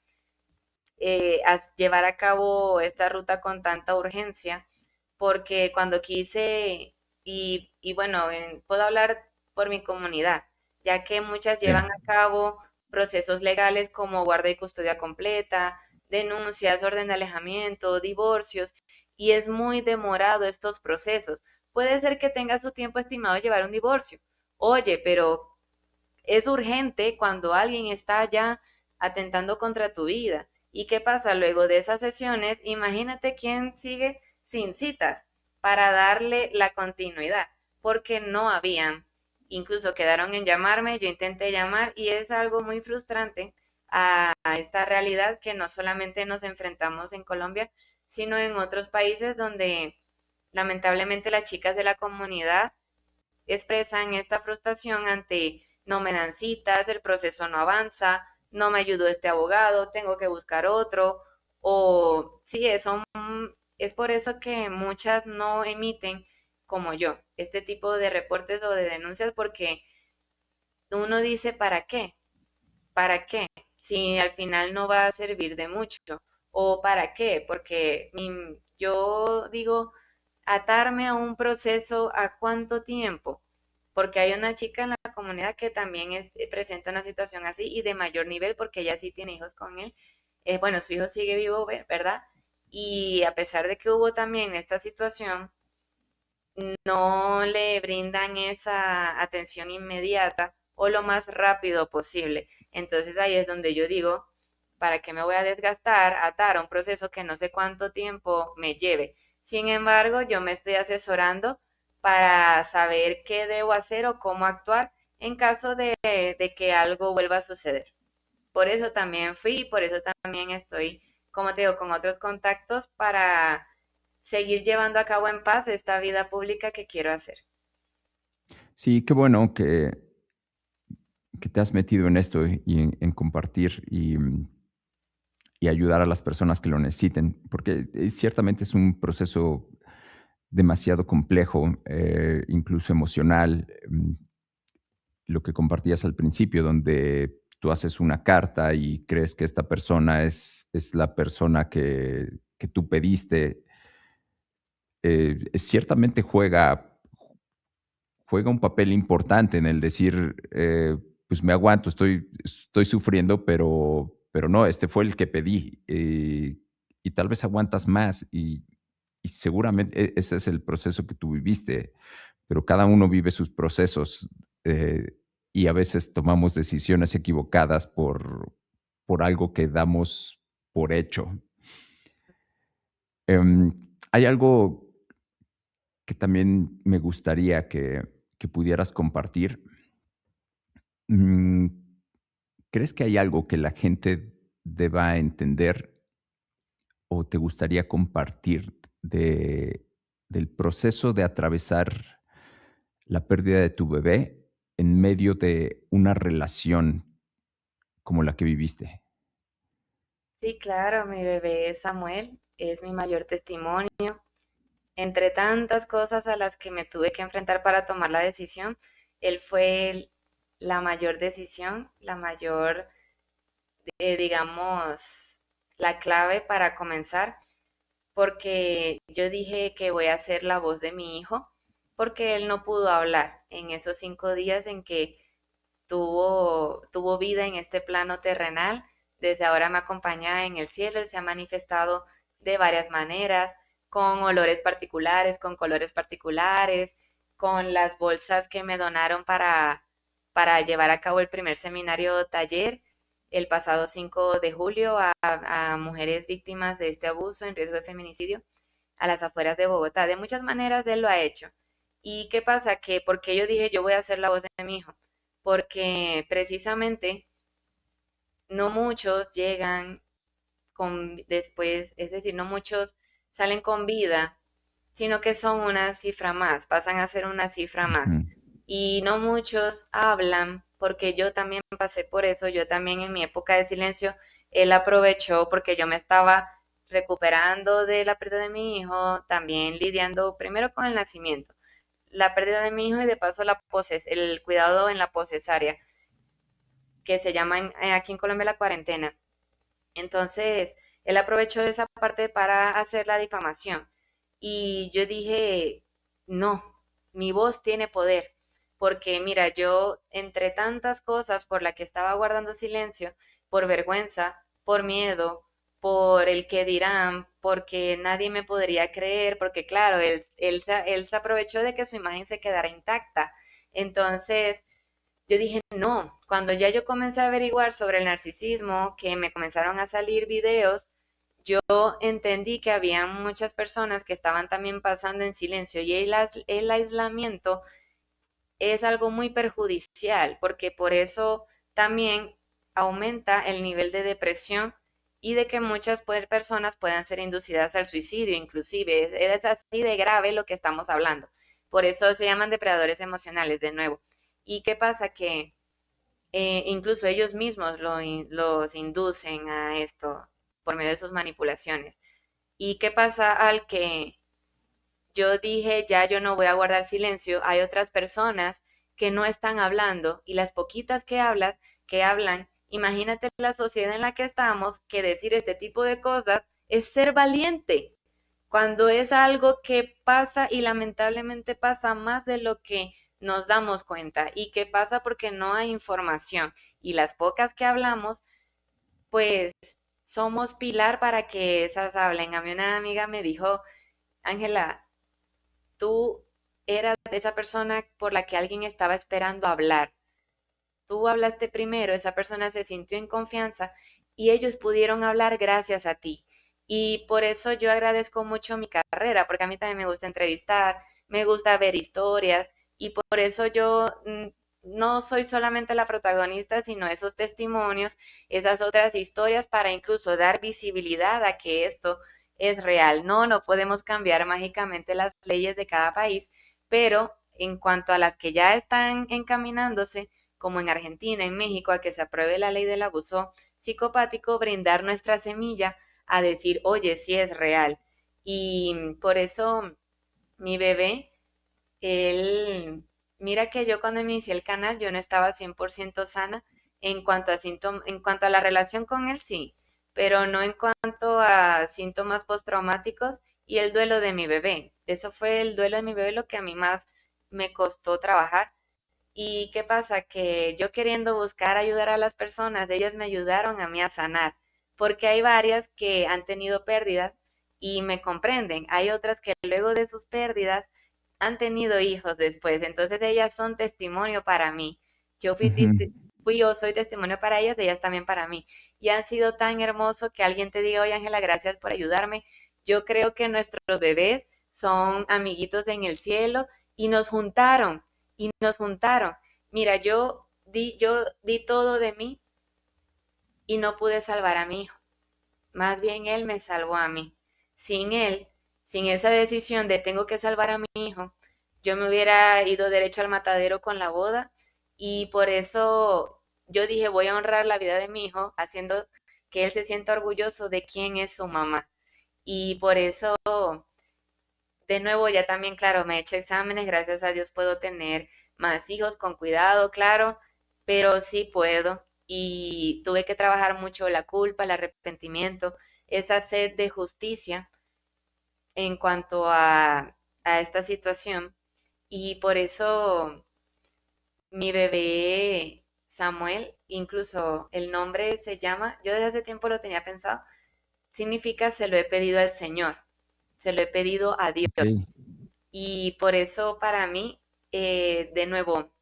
llevar a cabo esta ruta con tanta urgencia, porque cuando quise, y bueno, puedo hablar por mi comunidad, ya que muchas Sí, llevan a cabo procesos legales como guarda y custodia completa, denuncias, orden de alejamiento, divorcios, y es muy demorado estos procesos. Puede ser que tenga su tiempo estimado llevar un divorcio. Oye, pero es urgente cuando alguien está ya atentando contra tu vida. ¿Y qué pasa luego de esas sesiones? Imagínate quién sigue sin citas para darle la continuidad, porque no habían. Incluso quedaron en llamarme, yo intenté llamar y es algo muy frustrante a esta realidad que no solamente nos enfrentamos en Colombia, sino en otros países donde lamentablemente las chicas de la comunidad expresan esta frustración ante no me dan citas, el proceso no avanza, no me ayudó este abogado, tengo que buscar otro, o sí, es por eso que muchas no emiten como yo este tipo de reportes o de denuncias porque uno dice, ¿para qué? ¿Para qué? Si al final no va a servir de mucho. ¿O para qué? Porque yo digo, atarme a un proceso ¿a cuánto tiempo? Porque hay una chica en la comunidad que también presenta una situación así y de mayor nivel porque ella sí tiene hijos con él. Bueno, su hijo sigue vivo, ¿verdad? Y a pesar de que hubo también esta situación, no le brindan esa atención inmediata o lo más rápido posible. Entonces ahí es donde yo digo, ¿para qué me voy a desgastar, atar a un proceso que no sé cuánto tiempo me lleve? Sin embargo, yo me estoy asesorando para saber qué debo hacer o cómo actuar en caso de que algo vuelva a suceder. Por eso también fui y por eso también estoy, como te digo, con otros contactos para seguir llevando a cabo en paz esta vida pública que quiero hacer. sí, qué bueno que te has metido en esto y en compartir y ayudar a las personas que lo necesiten, porque ciertamente es un proceso demasiado complejo, incluso emocional, lo que compartías al principio, donde tú haces una carta y crees que esta persona es la persona que tú pediste, ciertamente juega un papel importante en el decir, pues me aguanto, estoy sufriendo, pero no, este fue el que pedí. Y tal vez aguantas más y seguramente ese es el proceso que tú viviste, pero cada uno vive sus procesos y a veces tomamos decisiones equivocadas por algo que damos por hecho. Hay algo que también me gustaría que pudieras compartir. Mm, ¿Crees que hay algo que la gente deba entender o te gustaría compartir del proceso de atravesar la pérdida de tu bebé en medio de una relación como la que viviste? Sí, claro, mi bebé Samuel es mi mayor testimonio. Entre tantas cosas a las que me tuve que enfrentar para tomar la decisión, él fue la mayor decisión, la mayor, digamos, la clave para comenzar, porque yo dije que voy a ser la voz de mi hijo, porque él no pudo hablar en esos 5 días en que tuvo vida en este plano terrenal. Desde ahora me acompaña en el cielo. Él se ha manifestado de varias maneras, con olores particulares, con colores particulares, con las bolsas que me donaron para llevar a cabo el primer seminario taller el pasado 5 de julio a mujeres víctimas de este abuso en riesgo de feminicidio a las afueras de Bogotá. De muchas maneras él lo ha hecho. ¿Y qué pasa? Que porque yo dije yo voy a ser la voz de mi hijo, porque precisamente no muchos llegan con después, es decir, no muchos salen con vida, sino que son una cifra más, pasan a ser una cifra Ujú, más. Y no muchos hablan, porque yo también pasé por eso, yo también en mi época de silencio, él aprovechó porque yo me estaba recuperando de la pérdida de mi hijo, también lidiando primero con el nacimiento, la pérdida de mi hijo y de paso el cuidado en la poscesárea que se llama aquí en Colombia la cuarentena. Entonces, él aprovechó esa parte para hacer la difamación. Y yo dije, no, mi voz tiene poder, porque mira, yo entre tantas cosas por las que estaba guardando silencio, por vergüenza, por miedo, por el que dirán, porque nadie me podría creer, porque claro, él se aprovechó de que su imagen se quedara intacta. Entonces, yo dije, no, cuando ya yo comencé a averiguar sobre el narcisismo, que me comenzaron a salir videos, yo entendí que había muchas personas que estaban también pasando en silencio y el aislamiento es algo muy perjudicial porque por eso también aumenta el nivel de depresión y de que muchas personas puedan ser inducidas al suicidio, inclusive es así de grave lo que estamos hablando. Por eso se llaman depredadores emocionales de nuevo. ¿Y qué pasa? Que incluso ellos mismos los inducen a esto por medio de sus manipulaciones. ¿Y qué pasa al que yo dije, ya yo no voy a guardar silencio? Hay otras personas que no están hablando y las poquitas que hablan, imagínate la sociedad en la que estamos, que decir este tipo de cosas es ser valiente, cuando es algo que pasa y lamentablemente pasa más de lo que nos damos cuenta y que pasa porque no hay información y las pocas que hablamos, pues somos pilar para que esas hablen. A mí una amiga me dijo, Ángela, tú eras esa persona por la que alguien estaba esperando hablar. Tú hablaste primero, esa persona se sintió en confianza y ellos pudieron hablar gracias a ti. Y por eso yo agradezco mucho mi carrera, porque a mí también me gusta entrevistar, me gusta ver historias y por eso yo no soy solamente la protagonista, sino esos testimonios, esas otras historias para incluso dar visibilidad a que esto es real. No podemos cambiar mágicamente las leyes de cada país, pero en cuanto a las que ya están encaminándose, como en Argentina, en México, a que se apruebe la ley del abuso psicopático, brindar nuestra semilla a decir, oye, sí es real. Y por eso mi bebé, él, mira que yo cuando inicié el canal, yo no estaba 100% sana en cuanto a la relación con él, sí, pero no en cuanto a síntomas postraumáticos y el duelo de mi bebé. Eso fue el duelo de mi bebé lo que a mí más me costó trabajar. ¿Y qué pasa? Que yo queriendo buscar ayudar a las personas, ellas me ayudaron a mí a sanar, porque hay varias que han tenido pérdidas y me comprenden. Hay otras que luego de sus pérdidas han tenido hijos después, entonces ellas son testimonio para mí. Yo Ujú. yo soy testimonio para ellas también para mí. Y han sido tan hermoso que alguien te diga, oye Ángela, gracias por ayudarme. Yo creo que nuestros bebés son amiguitos en el cielo y nos juntaron. Mira, yo di todo de mí y no pude salvar a mi hijo. Más bien él me salvó a mí. Sin él, sin esa decisión de tengo que salvar a mi hijo, yo me hubiera ido derecho al matadero con la boda y por eso yo dije voy a honrar la vida de mi hijo haciendo que él se sienta orgulloso de quién es su mamá. Y por eso, de nuevo, ya también, claro, me he hecho exámenes, gracias a Dios puedo tener más hijos con cuidado, claro, pero sí puedo. Y tuve que trabajar mucho la culpa, el arrepentimiento, esa sed de justicia en cuanto a esta situación. Y por eso mi bebé Samuel, incluso el nombre se llama, yo desde hace tiempo lo tenía pensado, significa se lo he pedido al Señor, se lo he pedido a Dios. Okey, Y por eso para mí, de nuevo,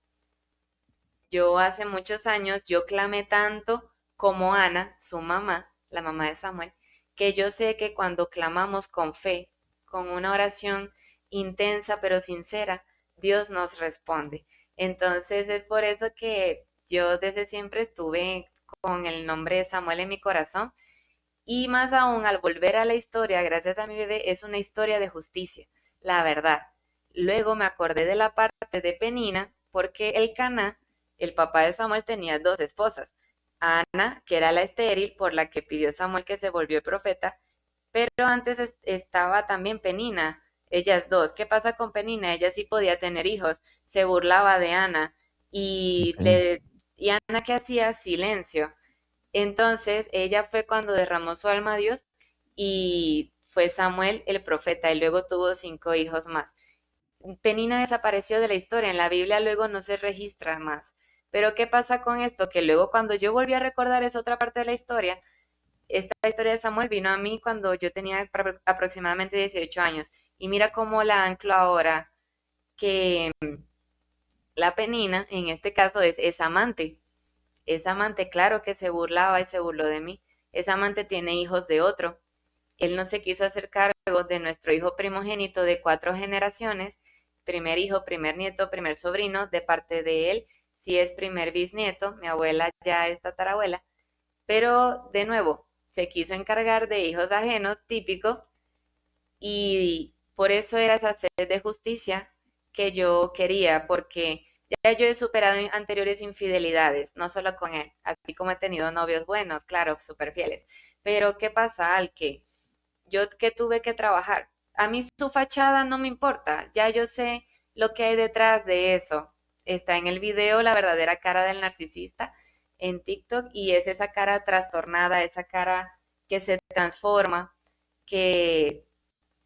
yo hace muchos años, yo clamé tanto como Ana, su mamá, la mamá de Samuel, que yo sé que cuando clamamos con fe, con una oración intensa pero sincera, Dios nos responde. Entonces es por eso que yo desde siempre estuve con el nombre de Samuel en mi corazón y más aún al volver a la historia, gracias a mi bebé, es una historia de justicia, la verdad. Luego me acordé de la parte de Penina, porque el Caná, el papá de Samuel, tenía dos esposas. Ana, que era la estéril, por la que pidió Samuel que se volvió profeta, pero antes estaba también Penina, ellas dos. ¿Qué pasa con Penina? Ella sí podía tener hijos, se burlaba de Ana okey, y Ana ¿qué hacía? Silencio. Entonces ella fue cuando derramó su alma a Dios y fue Samuel el profeta y luego tuvo 5 hijos más. Penina desapareció de la historia, en la Biblia luego no se registra más. Pero ¿qué pasa con esto? Que luego cuando yo volví a recordar esa otra parte de la historia, esta historia de Samuel vino a mí cuando yo tenía aproximadamente 18 años. Y mira cómo la anclo ahora, que la Penina en este caso es amante. Esa amante, claro que se burlaba y se burló de mí. Esa amante tiene hijos de otro. Él no se quiso hacer cargo de nuestro hijo primogénito de 4 generaciones, primer hijo, primer nieto, primer sobrino, de parte de él, si es primer bisnieto, mi abuela ya es tatarabuela, pero de nuevo, se quiso encargar de hijos ajenos, típico, y por eso era esa sed de justicia que yo quería, porque ya yo he superado en anteriores infidelidades, no solo con él, así como he tenido novios buenos, claro, súper fieles. Pero ¿qué pasa? Al que yo que tuve que trabajar. A mí su fachada no me importa, ya yo sé lo que hay detrás de eso. Está en el video la verdadera cara del narcisista en TikTok y es esa cara trastornada, esa cara que se transforma, que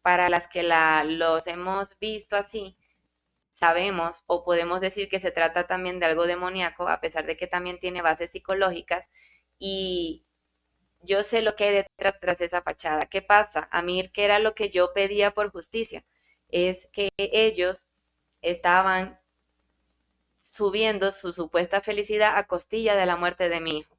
para las que los hemos visto así, sabemos o podemos decir que se trata también de algo demoníaco, a pesar de que también tiene bases psicológicas y yo sé lo que hay detrás tras esa fachada. ¿Qué pasa? A mí, que era lo que yo pedía por justicia, es que ellos estaban subiendo su supuesta felicidad a costilla de la muerte de mi hijo.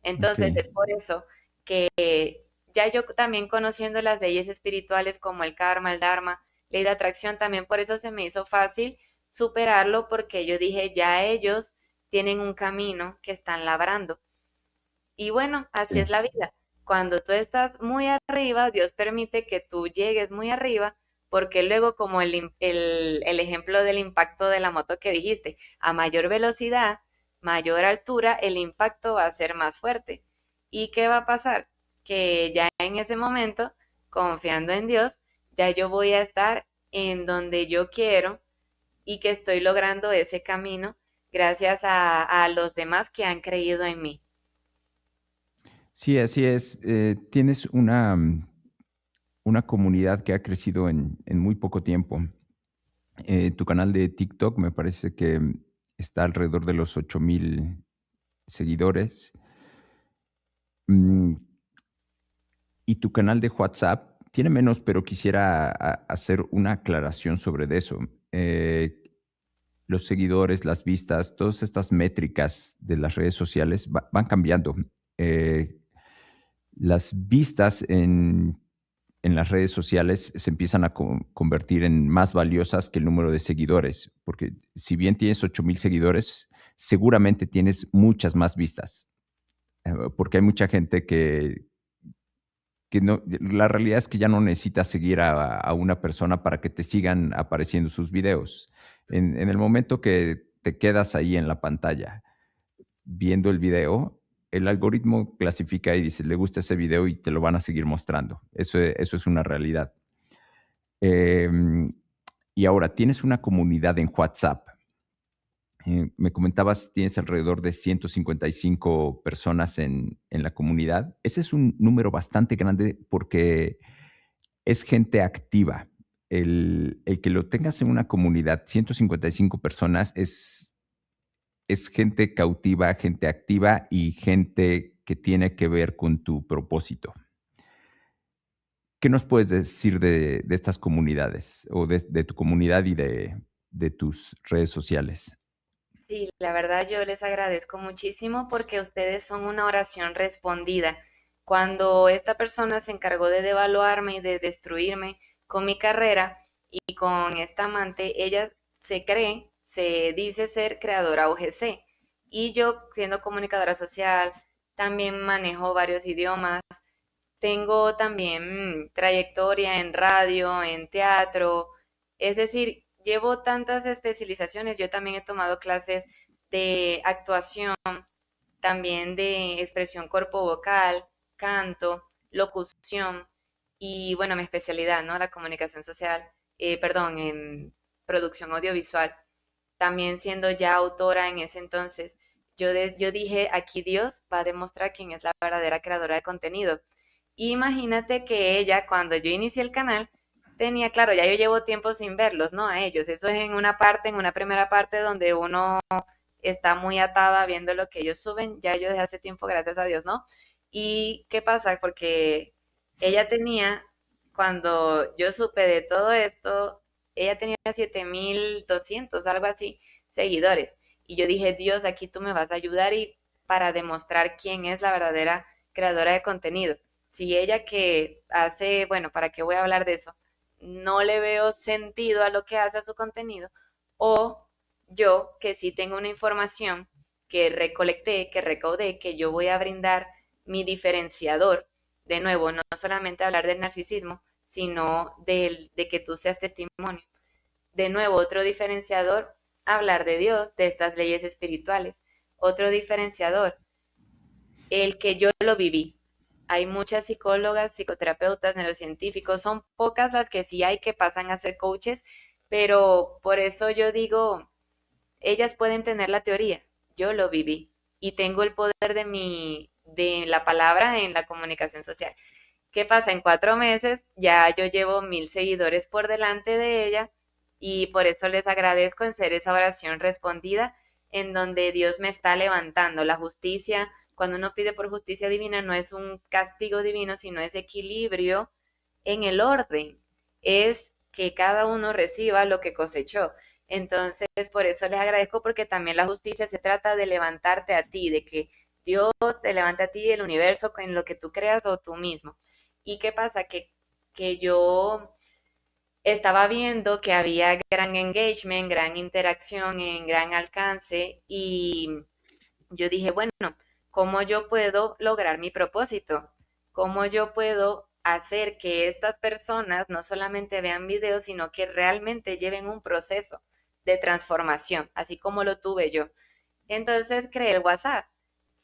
Entonces, okey. es por eso que ya yo también conociendo las leyes espirituales como el karma, el dharma, ley de atracción, también por eso se me hizo fácil superarlo porque yo dije, ya ellos tienen un camino que están labrando. Y bueno, así Sí, es la vida. Cuando tú estás muy arriba, Dios permite que tú llegues muy arriba, porque luego, como el ejemplo del impacto de la moto que dijiste, a mayor velocidad, mayor altura, el impacto va a ser más fuerte. ¿Y qué va a pasar? Que ya en ese momento, confiando en Dios, ya yo voy a estar en donde yo quiero y que estoy logrando ese camino gracias a los demás que han creído en mí. Sí, así es. Tienes una comunidad que ha crecido en muy poco tiempo. Tu canal de TikTok me parece que está alrededor de los 8,000 seguidores. Mm, y tu canal de WhatsApp tiene menos, pero quisiera hacer una aclaración sobre de eso. Los seguidores, las vistas, todas estas métricas de las redes sociales van cambiando. Eh, las vistas en las redes sociales se empiezan a convertir en más valiosas que el número de seguidores, porque si bien tienes 8,000 seguidores, seguramente tienes muchas más vistas, porque hay mucha gente que no, la realidad es que ya no necesitas seguir a una persona para que te sigan apareciendo sus videos. En el momento que te quedas ahí en la pantalla viendo el video, el algoritmo clasifica y dice, le gusta ese video y te lo van a seguir mostrando. Eso es una realidad. Em, y ahora, tienes una comunidad en WhatsApp. Me comentabas, tienes alrededor de 155 personas en la comunidad. Ese es un número bastante grande porque es gente activa. El que lo tengas en una comunidad, 155 personas, es gente cautiva, gente activa y gente que tiene que ver con tu propósito. ¿Qué nos puedes decir de estas comunidades o de tu comunidad y de tus redes sociales? Sí, la verdad yo les agradezco muchísimo porque ustedes son una oración respondida. Cuando esta persona se encargó de devaluarme y de destruirme con mi carrera y con esta amante, ella se dice ser creadora UGC. Y yo, siendo comunicadora social, también manejo varios idiomas. Tengo también trayectoria en radio, en teatro, es decir, llevo tantas especializaciones. Yo también he tomado clases de actuación, también de expresión corpovocal, canto, locución y bueno, mi especialidad, ¿no? La comunicación social, perdón, en producción audiovisual. También siendo ya autora en ese entonces, yo dije, aquí Dios va a demostrar quién es la verdadera creadora de contenido. Imagínate que ella, cuando yo inicié el canal, tenía, claro, ya yo llevo tiempo sin verlos, ¿no? A ellos. Eso es en una parte, en una primera parte donde uno está muy atada viendo lo que ellos suben. Ya yo desde hace tiempo, gracias a Dios, ¿no? ¿Y qué pasa? Porque ella tenía, cuando yo supe de todo esto, ella tenía 7,200 algo así, seguidores. Y yo dije, Dios, aquí tú me vas a ayudar y para demostrar quién es la verdadera creadora de contenido. Si ella que hace, bueno, ¿para qué voy a hablar de eso? No le veo sentido a lo que hace a su contenido, o yo que sí tengo una información que recolecté, que recaudé, que yo voy a brindar mi diferenciador. De nuevo, no solamente hablar del narcisismo, sino de que tú seas testimonio. De nuevo, otro diferenciador, hablar de Dios, de estas leyes espirituales. Otro diferenciador, el que yo lo viví. Hay muchas psicólogas, psicoterapeutas, neurocientíficos, son pocas las que sí hay que pasan a ser coaches, pero por eso yo digo, ellas pueden tener la teoría, yo lo viví y tengo el poder de la palabra en la comunicación social. ¿Qué pasa? En 4 meses ya yo llevo 1,000 seguidores por delante de ella y por eso les agradezco en ser esa oración respondida en donde Dios me está levantando. La justicia, cuando uno pide por justicia divina, no es un castigo divino, sino es equilibrio en el orden. Es que cada uno reciba lo que cosechó. Entonces, por eso les agradezco porque también la justicia se trata de levantarte a ti, de que Dios te levante a ti, el universo, en lo que tú creas o tú mismo. ¿Y qué pasa? Que yo estaba viendo que había gran engagement, gran interacción, en gran alcance y yo dije, bueno, ¿cómo yo puedo lograr mi propósito? ¿Cómo yo puedo hacer que estas personas no solamente vean videos, sino que realmente lleven un proceso de transformación, así como lo tuve yo? Entonces creé el WhatsApp.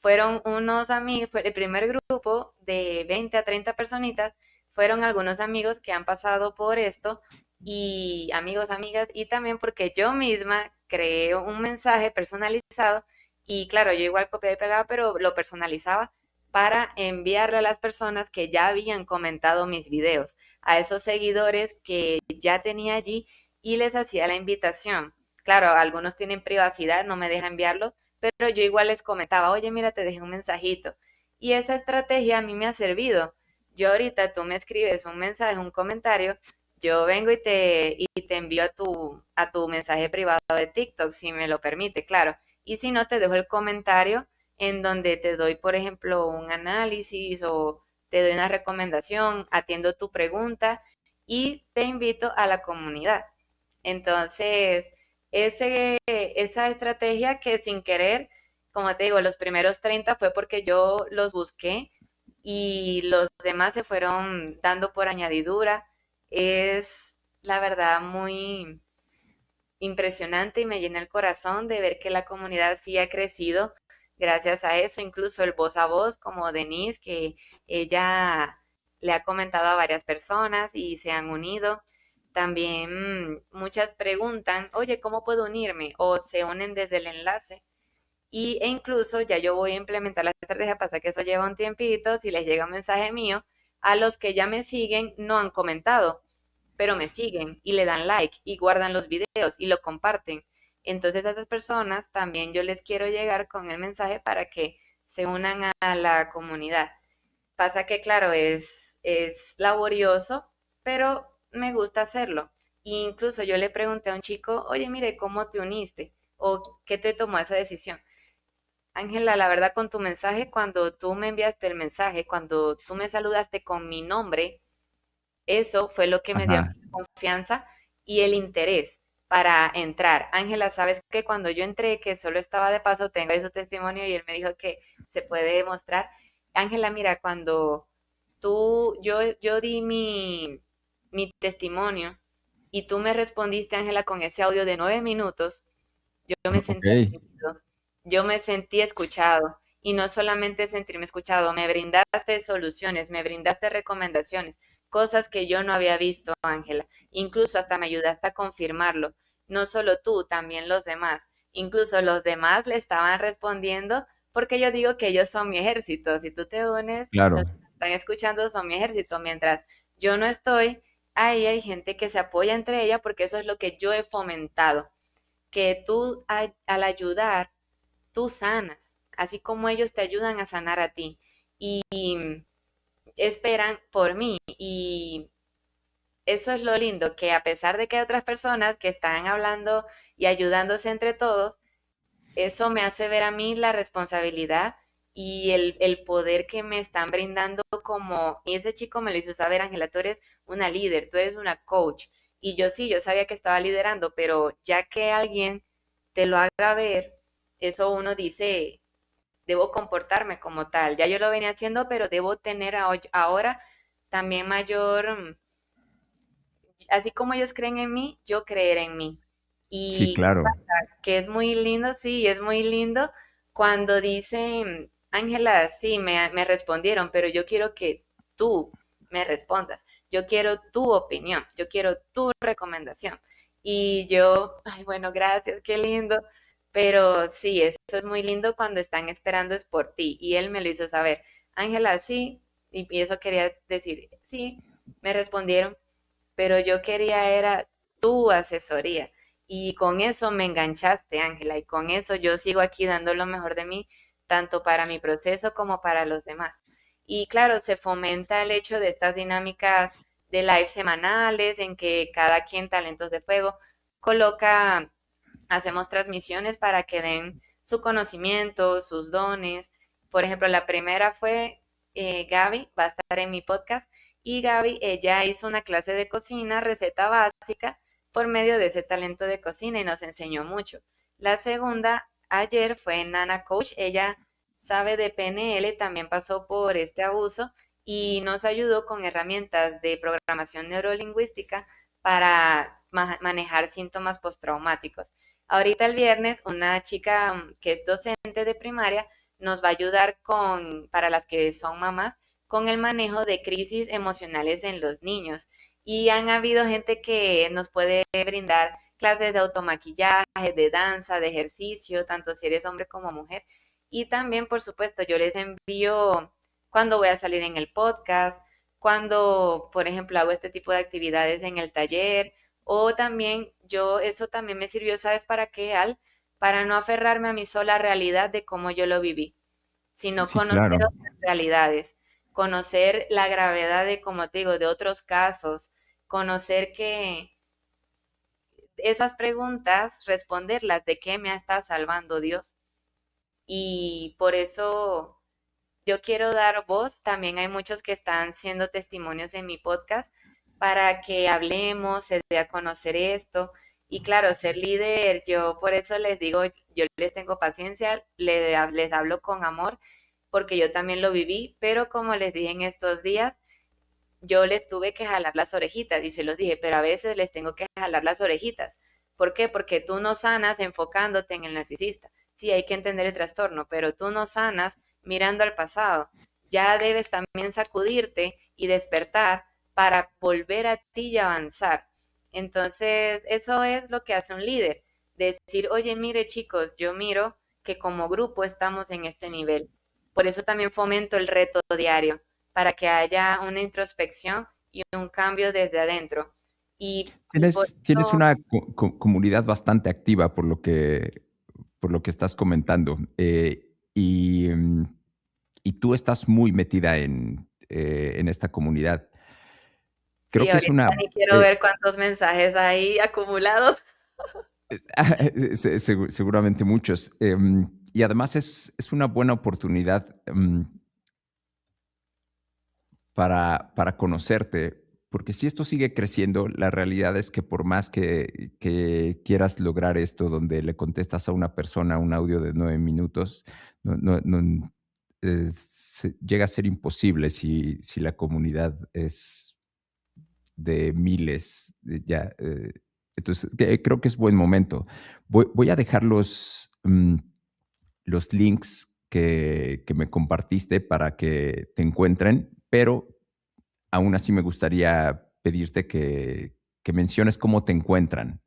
Fueron unos amigos, fue el primer grupo de 20 a 30 personitas, fueron algunos amigos que han pasado por esto y amigos, amigas, y también porque yo misma creé un mensaje personalizado y claro, yo igual copiaba y pegaba, pero lo personalizaba para enviarle a las personas que ya habían comentado mis videos, a esos seguidores que ya tenía allí y les hacía la invitación. Claro, algunos tienen privacidad, no me deja enviarlo, pero yo igual les comentaba, oye, mira, te dejé un mensajito. Y esa estrategia a mí me ha servido. Yo ahorita tú me escribes un mensaje, un comentario, yo vengo y te envío a tu mensaje privado de TikTok, si me lo permite, claro. Y si no, te dejo el comentario en donde te doy, por ejemplo, un análisis o te doy una recomendación, atiendo tu pregunta y te invito a la comunidad. Entonces, esa estrategia que sin querer, como te digo, los primeros 30 fue porque yo los busqué y los demás se fueron dando por añadidura. Es la verdad muy impresionante y me llena el corazón de ver que la comunidad sí ha crecido gracias a eso, incluso el voz a voz como Denise, que ella le ha comentado a varias personas y se han unido. También muchas preguntan, oye, ¿cómo puedo unirme? O se unen desde el enlace. E incluso ya yo voy a implementar la estrategia, pasa que eso lleva un tiempito, si les llega un mensaje mío, a los que ya me siguen no han comentado, pero me siguen y le dan like y guardan los videos y lo comparten. Entonces a esas personas también yo les quiero llegar con el mensaje para que se unan a la comunidad. Pasa que, claro, es laborioso, pero me gusta hacerlo. E incluso yo le pregunté a un chico, oye, mire, ¿cómo te uniste? ¿O qué te tomó esa decisión? Ángela, la verdad, con tu mensaje, cuando tú me enviaste el mensaje, cuando tú me saludaste con mi nombre, eso fue lo que me dio Ajá, confianza y el interés para entrar. Ángela, sabes que cuando yo entré, que solo estaba de paso, tengo ahí su testimonio y él me dijo que se puede demostrar. Ángela, mira, cuando yo di mi testimonio y tú me respondiste, Ángela, con ese audio de 9 minutos, yo me sentí okey, atendido, yo me sentí escuchado y no solamente sentirme escuchado, me brindaste soluciones, me brindaste recomendaciones, cosas que yo no había visto, Ángela. Incluso hasta me ayudaste a confirmarlo. No solo tú, también los demás. Incluso los demás le estaban respondiendo porque yo digo que ellos son mi ejército. Si tú te unes, los claro, que me están escuchando son mi ejército. Mientras yo no estoy, ahí hay gente que se apoya entre ella porque eso es lo que yo he fomentado que tú al ayudar, tú sanas, así como ellos te ayudan a sanar a ti y esperan por mí. Y eso es lo lindo, que a pesar de que hay otras personas que están hablando y ayudándose entre todos, eso me hace ver a mí la responsabilidad y el poder que me están brindando como, y ese chico me lo hizo saber, Ángela, tú eres una líder, tú eres una coach. Y yo sí, yo sabía que estaba liderando, pero ya que alguien te lo haga ver, eso uno dice, debo comportarme como tal. Ya yo lo venía haciendo, pero debo tener ahora también mayor, así como ellos creen en mí, yo creer en mí. sí, Y claro, que es muy lindo, sí, es muy lindo cuando dicen, Ángela, sí, me respondieron, pero yo quiero que tú me respondas. Yo quiero tu opinión, yo quiero tu recomendación. Y yo, ay, bueno, gracias, qué lindo. Pero sí, eso es muy lindo cuando están esperando es por ti. Y él me lo hizo saber. Ángela, sí, y eso quería decir, sí, me respondieron, pero yo quería era tu asesoría. Y con eso me enganchaste, Ángela, y con eso yo sigo aquí dando lo mejor de mí, tanto para mi proceso como para los demás. Y claro, se fomenta el hecho de estas dinámicas de live semanales en que cada quien, talentos de fuego, coloca, hacemos transmisiones para que den su conocimiento, sus dones. Por ejemplo, la primera fue Gaby, va a estar en mi podcast, y Gaby, ella hizo una clase de cocina, receta básica, por medio de ese talento de cocina y nos enseñó mucho. La segunda, ayer, fue Nana Coach, ella sabe de PNL, también pasó por este abuso y nos ayudó con herramientas de programación neurolingüística para manejar síntomas postraumáticos. Ahorita el viernes, una chica que es docente de primaria nos va a ayudar para las que son mamás, con el manejo de crisis emocionales en los niños. Y han habido gente que nos puede brindar clases de automaquillaje, de danza, de ejercicio, tanto si eres hombre como mujer. Y también, por supuesto, yo les envío cuando voy a salir en el podcast, cuando, por ejemplo, hago este tipo de actividades en el taller, o también eso también me sirvió, ¿sabes para qué, Al? Para no aferrarme a mi sola realidad de cómo yo lo viví, sino Sí, conocer claro. otras realidades, conocer la gravedad de, como te digo, de otros casos, conocer que esas preguntas, responderlas, ¿de qué me está salvando Dios? Y por eso yo quiero dar voz, también hay muchos que están siendo testimonios en mi podcast para que hablemos, se dé a conocer esto. Y claro, ser líder, yo por eso les digo, yo les tengo paciencia, les hablo con amor, porque yo también lo viví, pero como les dije en estos días, yo les tuve que jalar las orejitas y se los dije, pero a veces les tengo que jalar las orejitas. ¿Por qué? Porque tú no sanas enfocándote en el narcisista. Sí, hay que entender el trastorno, pero tú no sanas mirando al pasado. Ya debes también sacudirte y despertar para volver a ti y avanzar. Entonces, eso es lo que hace un líder. Decir, oye, mire chicos, yo miro que como grupo estamos en este nivel. Por eso también fomento el reto diario para que haya una introspección y un cambio desde adentro. Y por Tienes eso, una comunidad bastante activa por lo que estás comentando. Y tú estás muy metida en esta comunidad. sí, Creo que es ahorita una, ni quiero eh, ver cuántos mensajes hay acumulados. seguramente muchos. Y además es una buena oportunidad para conocerte, porque si esto sigue creciendo, la realidad es que por más que quieras lograr esto, donde le contestas a una persona un audio de 9 minutos, llega a ser imposible si la comunidad es de miles. Entonces, creo que es buen momento. Voy a dejar los links que me compartiste para que te encuentren, pero aún así me gustaría pedirte que menciones cómo te encuentran.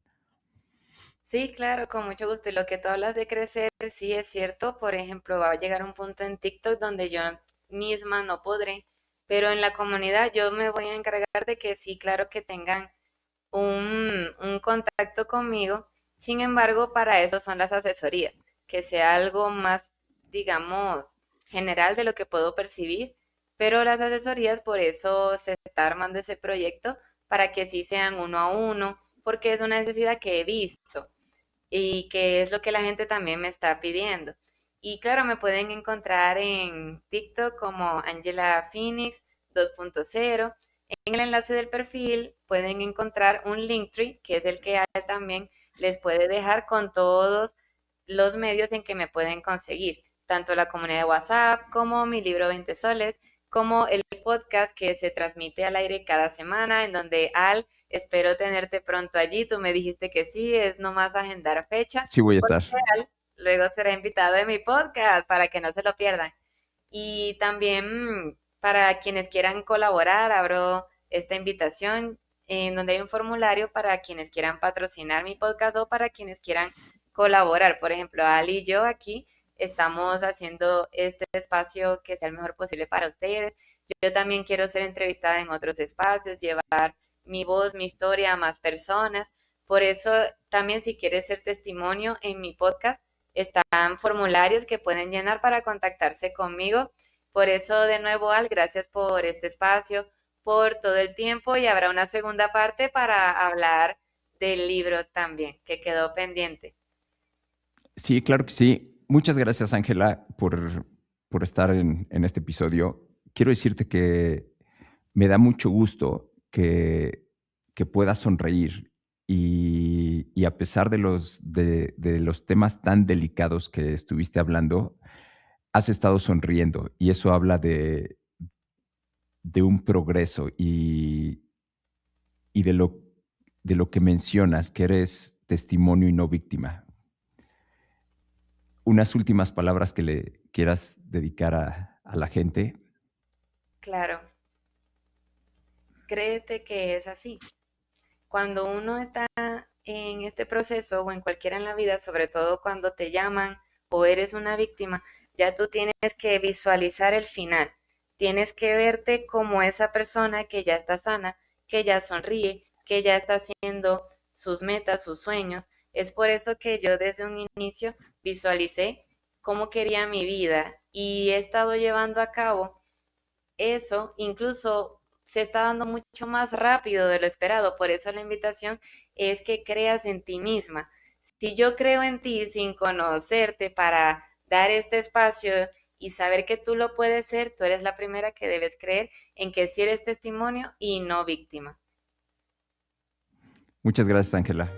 Sí, claro, con mucho gusto. Y lo que tú hablas de crecer, sí es cierto. Por ejemplo, va a llegar un punto en TikTok donde yo misma no podré, pero en la comunidad yo me voy a encargar de que sí, claro, que tengan un contacto conmigo. Sin embargo, para eso son las asesorías, que sea algo más, digamos, general de lo que puedo percibir, pero las asesorías, por eso se está armando ese proyecto, para que sí sean uno a uno, porque es una necesidad que he visto y que es lo que la gente también me está pidiendo. Y claro, me pueden encontrar en TikTok como Angela Phoenix 2.0. En el enlace del perfil pueden encontrar un Linktree, que es el que también les puede dejar con todos los medios en que me pueden conseguir, tanto la comunidad de WhatsApp como mi libro 20 soles, como el podcast que se transmite al aire cada semana, en donde espero tenerte pronto allí. Tú me dijiste que sí, es nomás agendar fecha, Sí voy a porque estar. luego será invitado de mi podcast para que no se lo pierdan. Y también para quienes quieran colaborar, abro esta invitación en donde hay un formulario para quienes quieran patrocinar mi podcast o para quienes quieran colaborar. Por ejemplo, Ali y yo aquí estamos haciendo este espacio que sea el mejor posible para ustedes. Yo también quiero ser entrevistada en otros espacios, llevar mi voz, mi historia a más personas. Por eso también si quieres ser testimonio en mi podcast, están formularios que pueden llenar para contactarse conmigo. Por eso, de nuevo, Al, gracias por este espacio, por todo el tiempo y habrá una segunda parte para hablar del libro también, que quedó pendiente. Sí, claro que sí. Muchas gracias, Ángela, por estar en este episodio. Quiero decirte que me da mucho gusto que puedas sonreír y a pesar de los temas tan delicados que estuviste hablando, has estado sonriendo y eso habla de un progreso y de lo que mencionas, que eres testimonio y no víctima. Unas últimas palabras que le quieras dedicar a la gente. Claro, créete que es así. Cuando uno está en este proceso o en cualquiera en la vida, sobre todo cuando te llaman o eres una víctima, ya tú tienes que visualizar el final. Tienes que verte como esa persona que ya está sana, que ya sonríe, que ya está haciendo sus metas, sus sueños. Es por eso que yo desde un inicio visualicé cómo quería mi vida y he estado llevando a cabo eso, incluso se está dando mucho más rápido de lo esperado. Por eso la invitación es que creas en ti misma. Si yo creo en ti sin conocerte para dar este espacio y saber que tú lo puedes ser, tú eres la primera que debes creer en que si eres testimonio y no víctima. Muchas gracias, Ángela.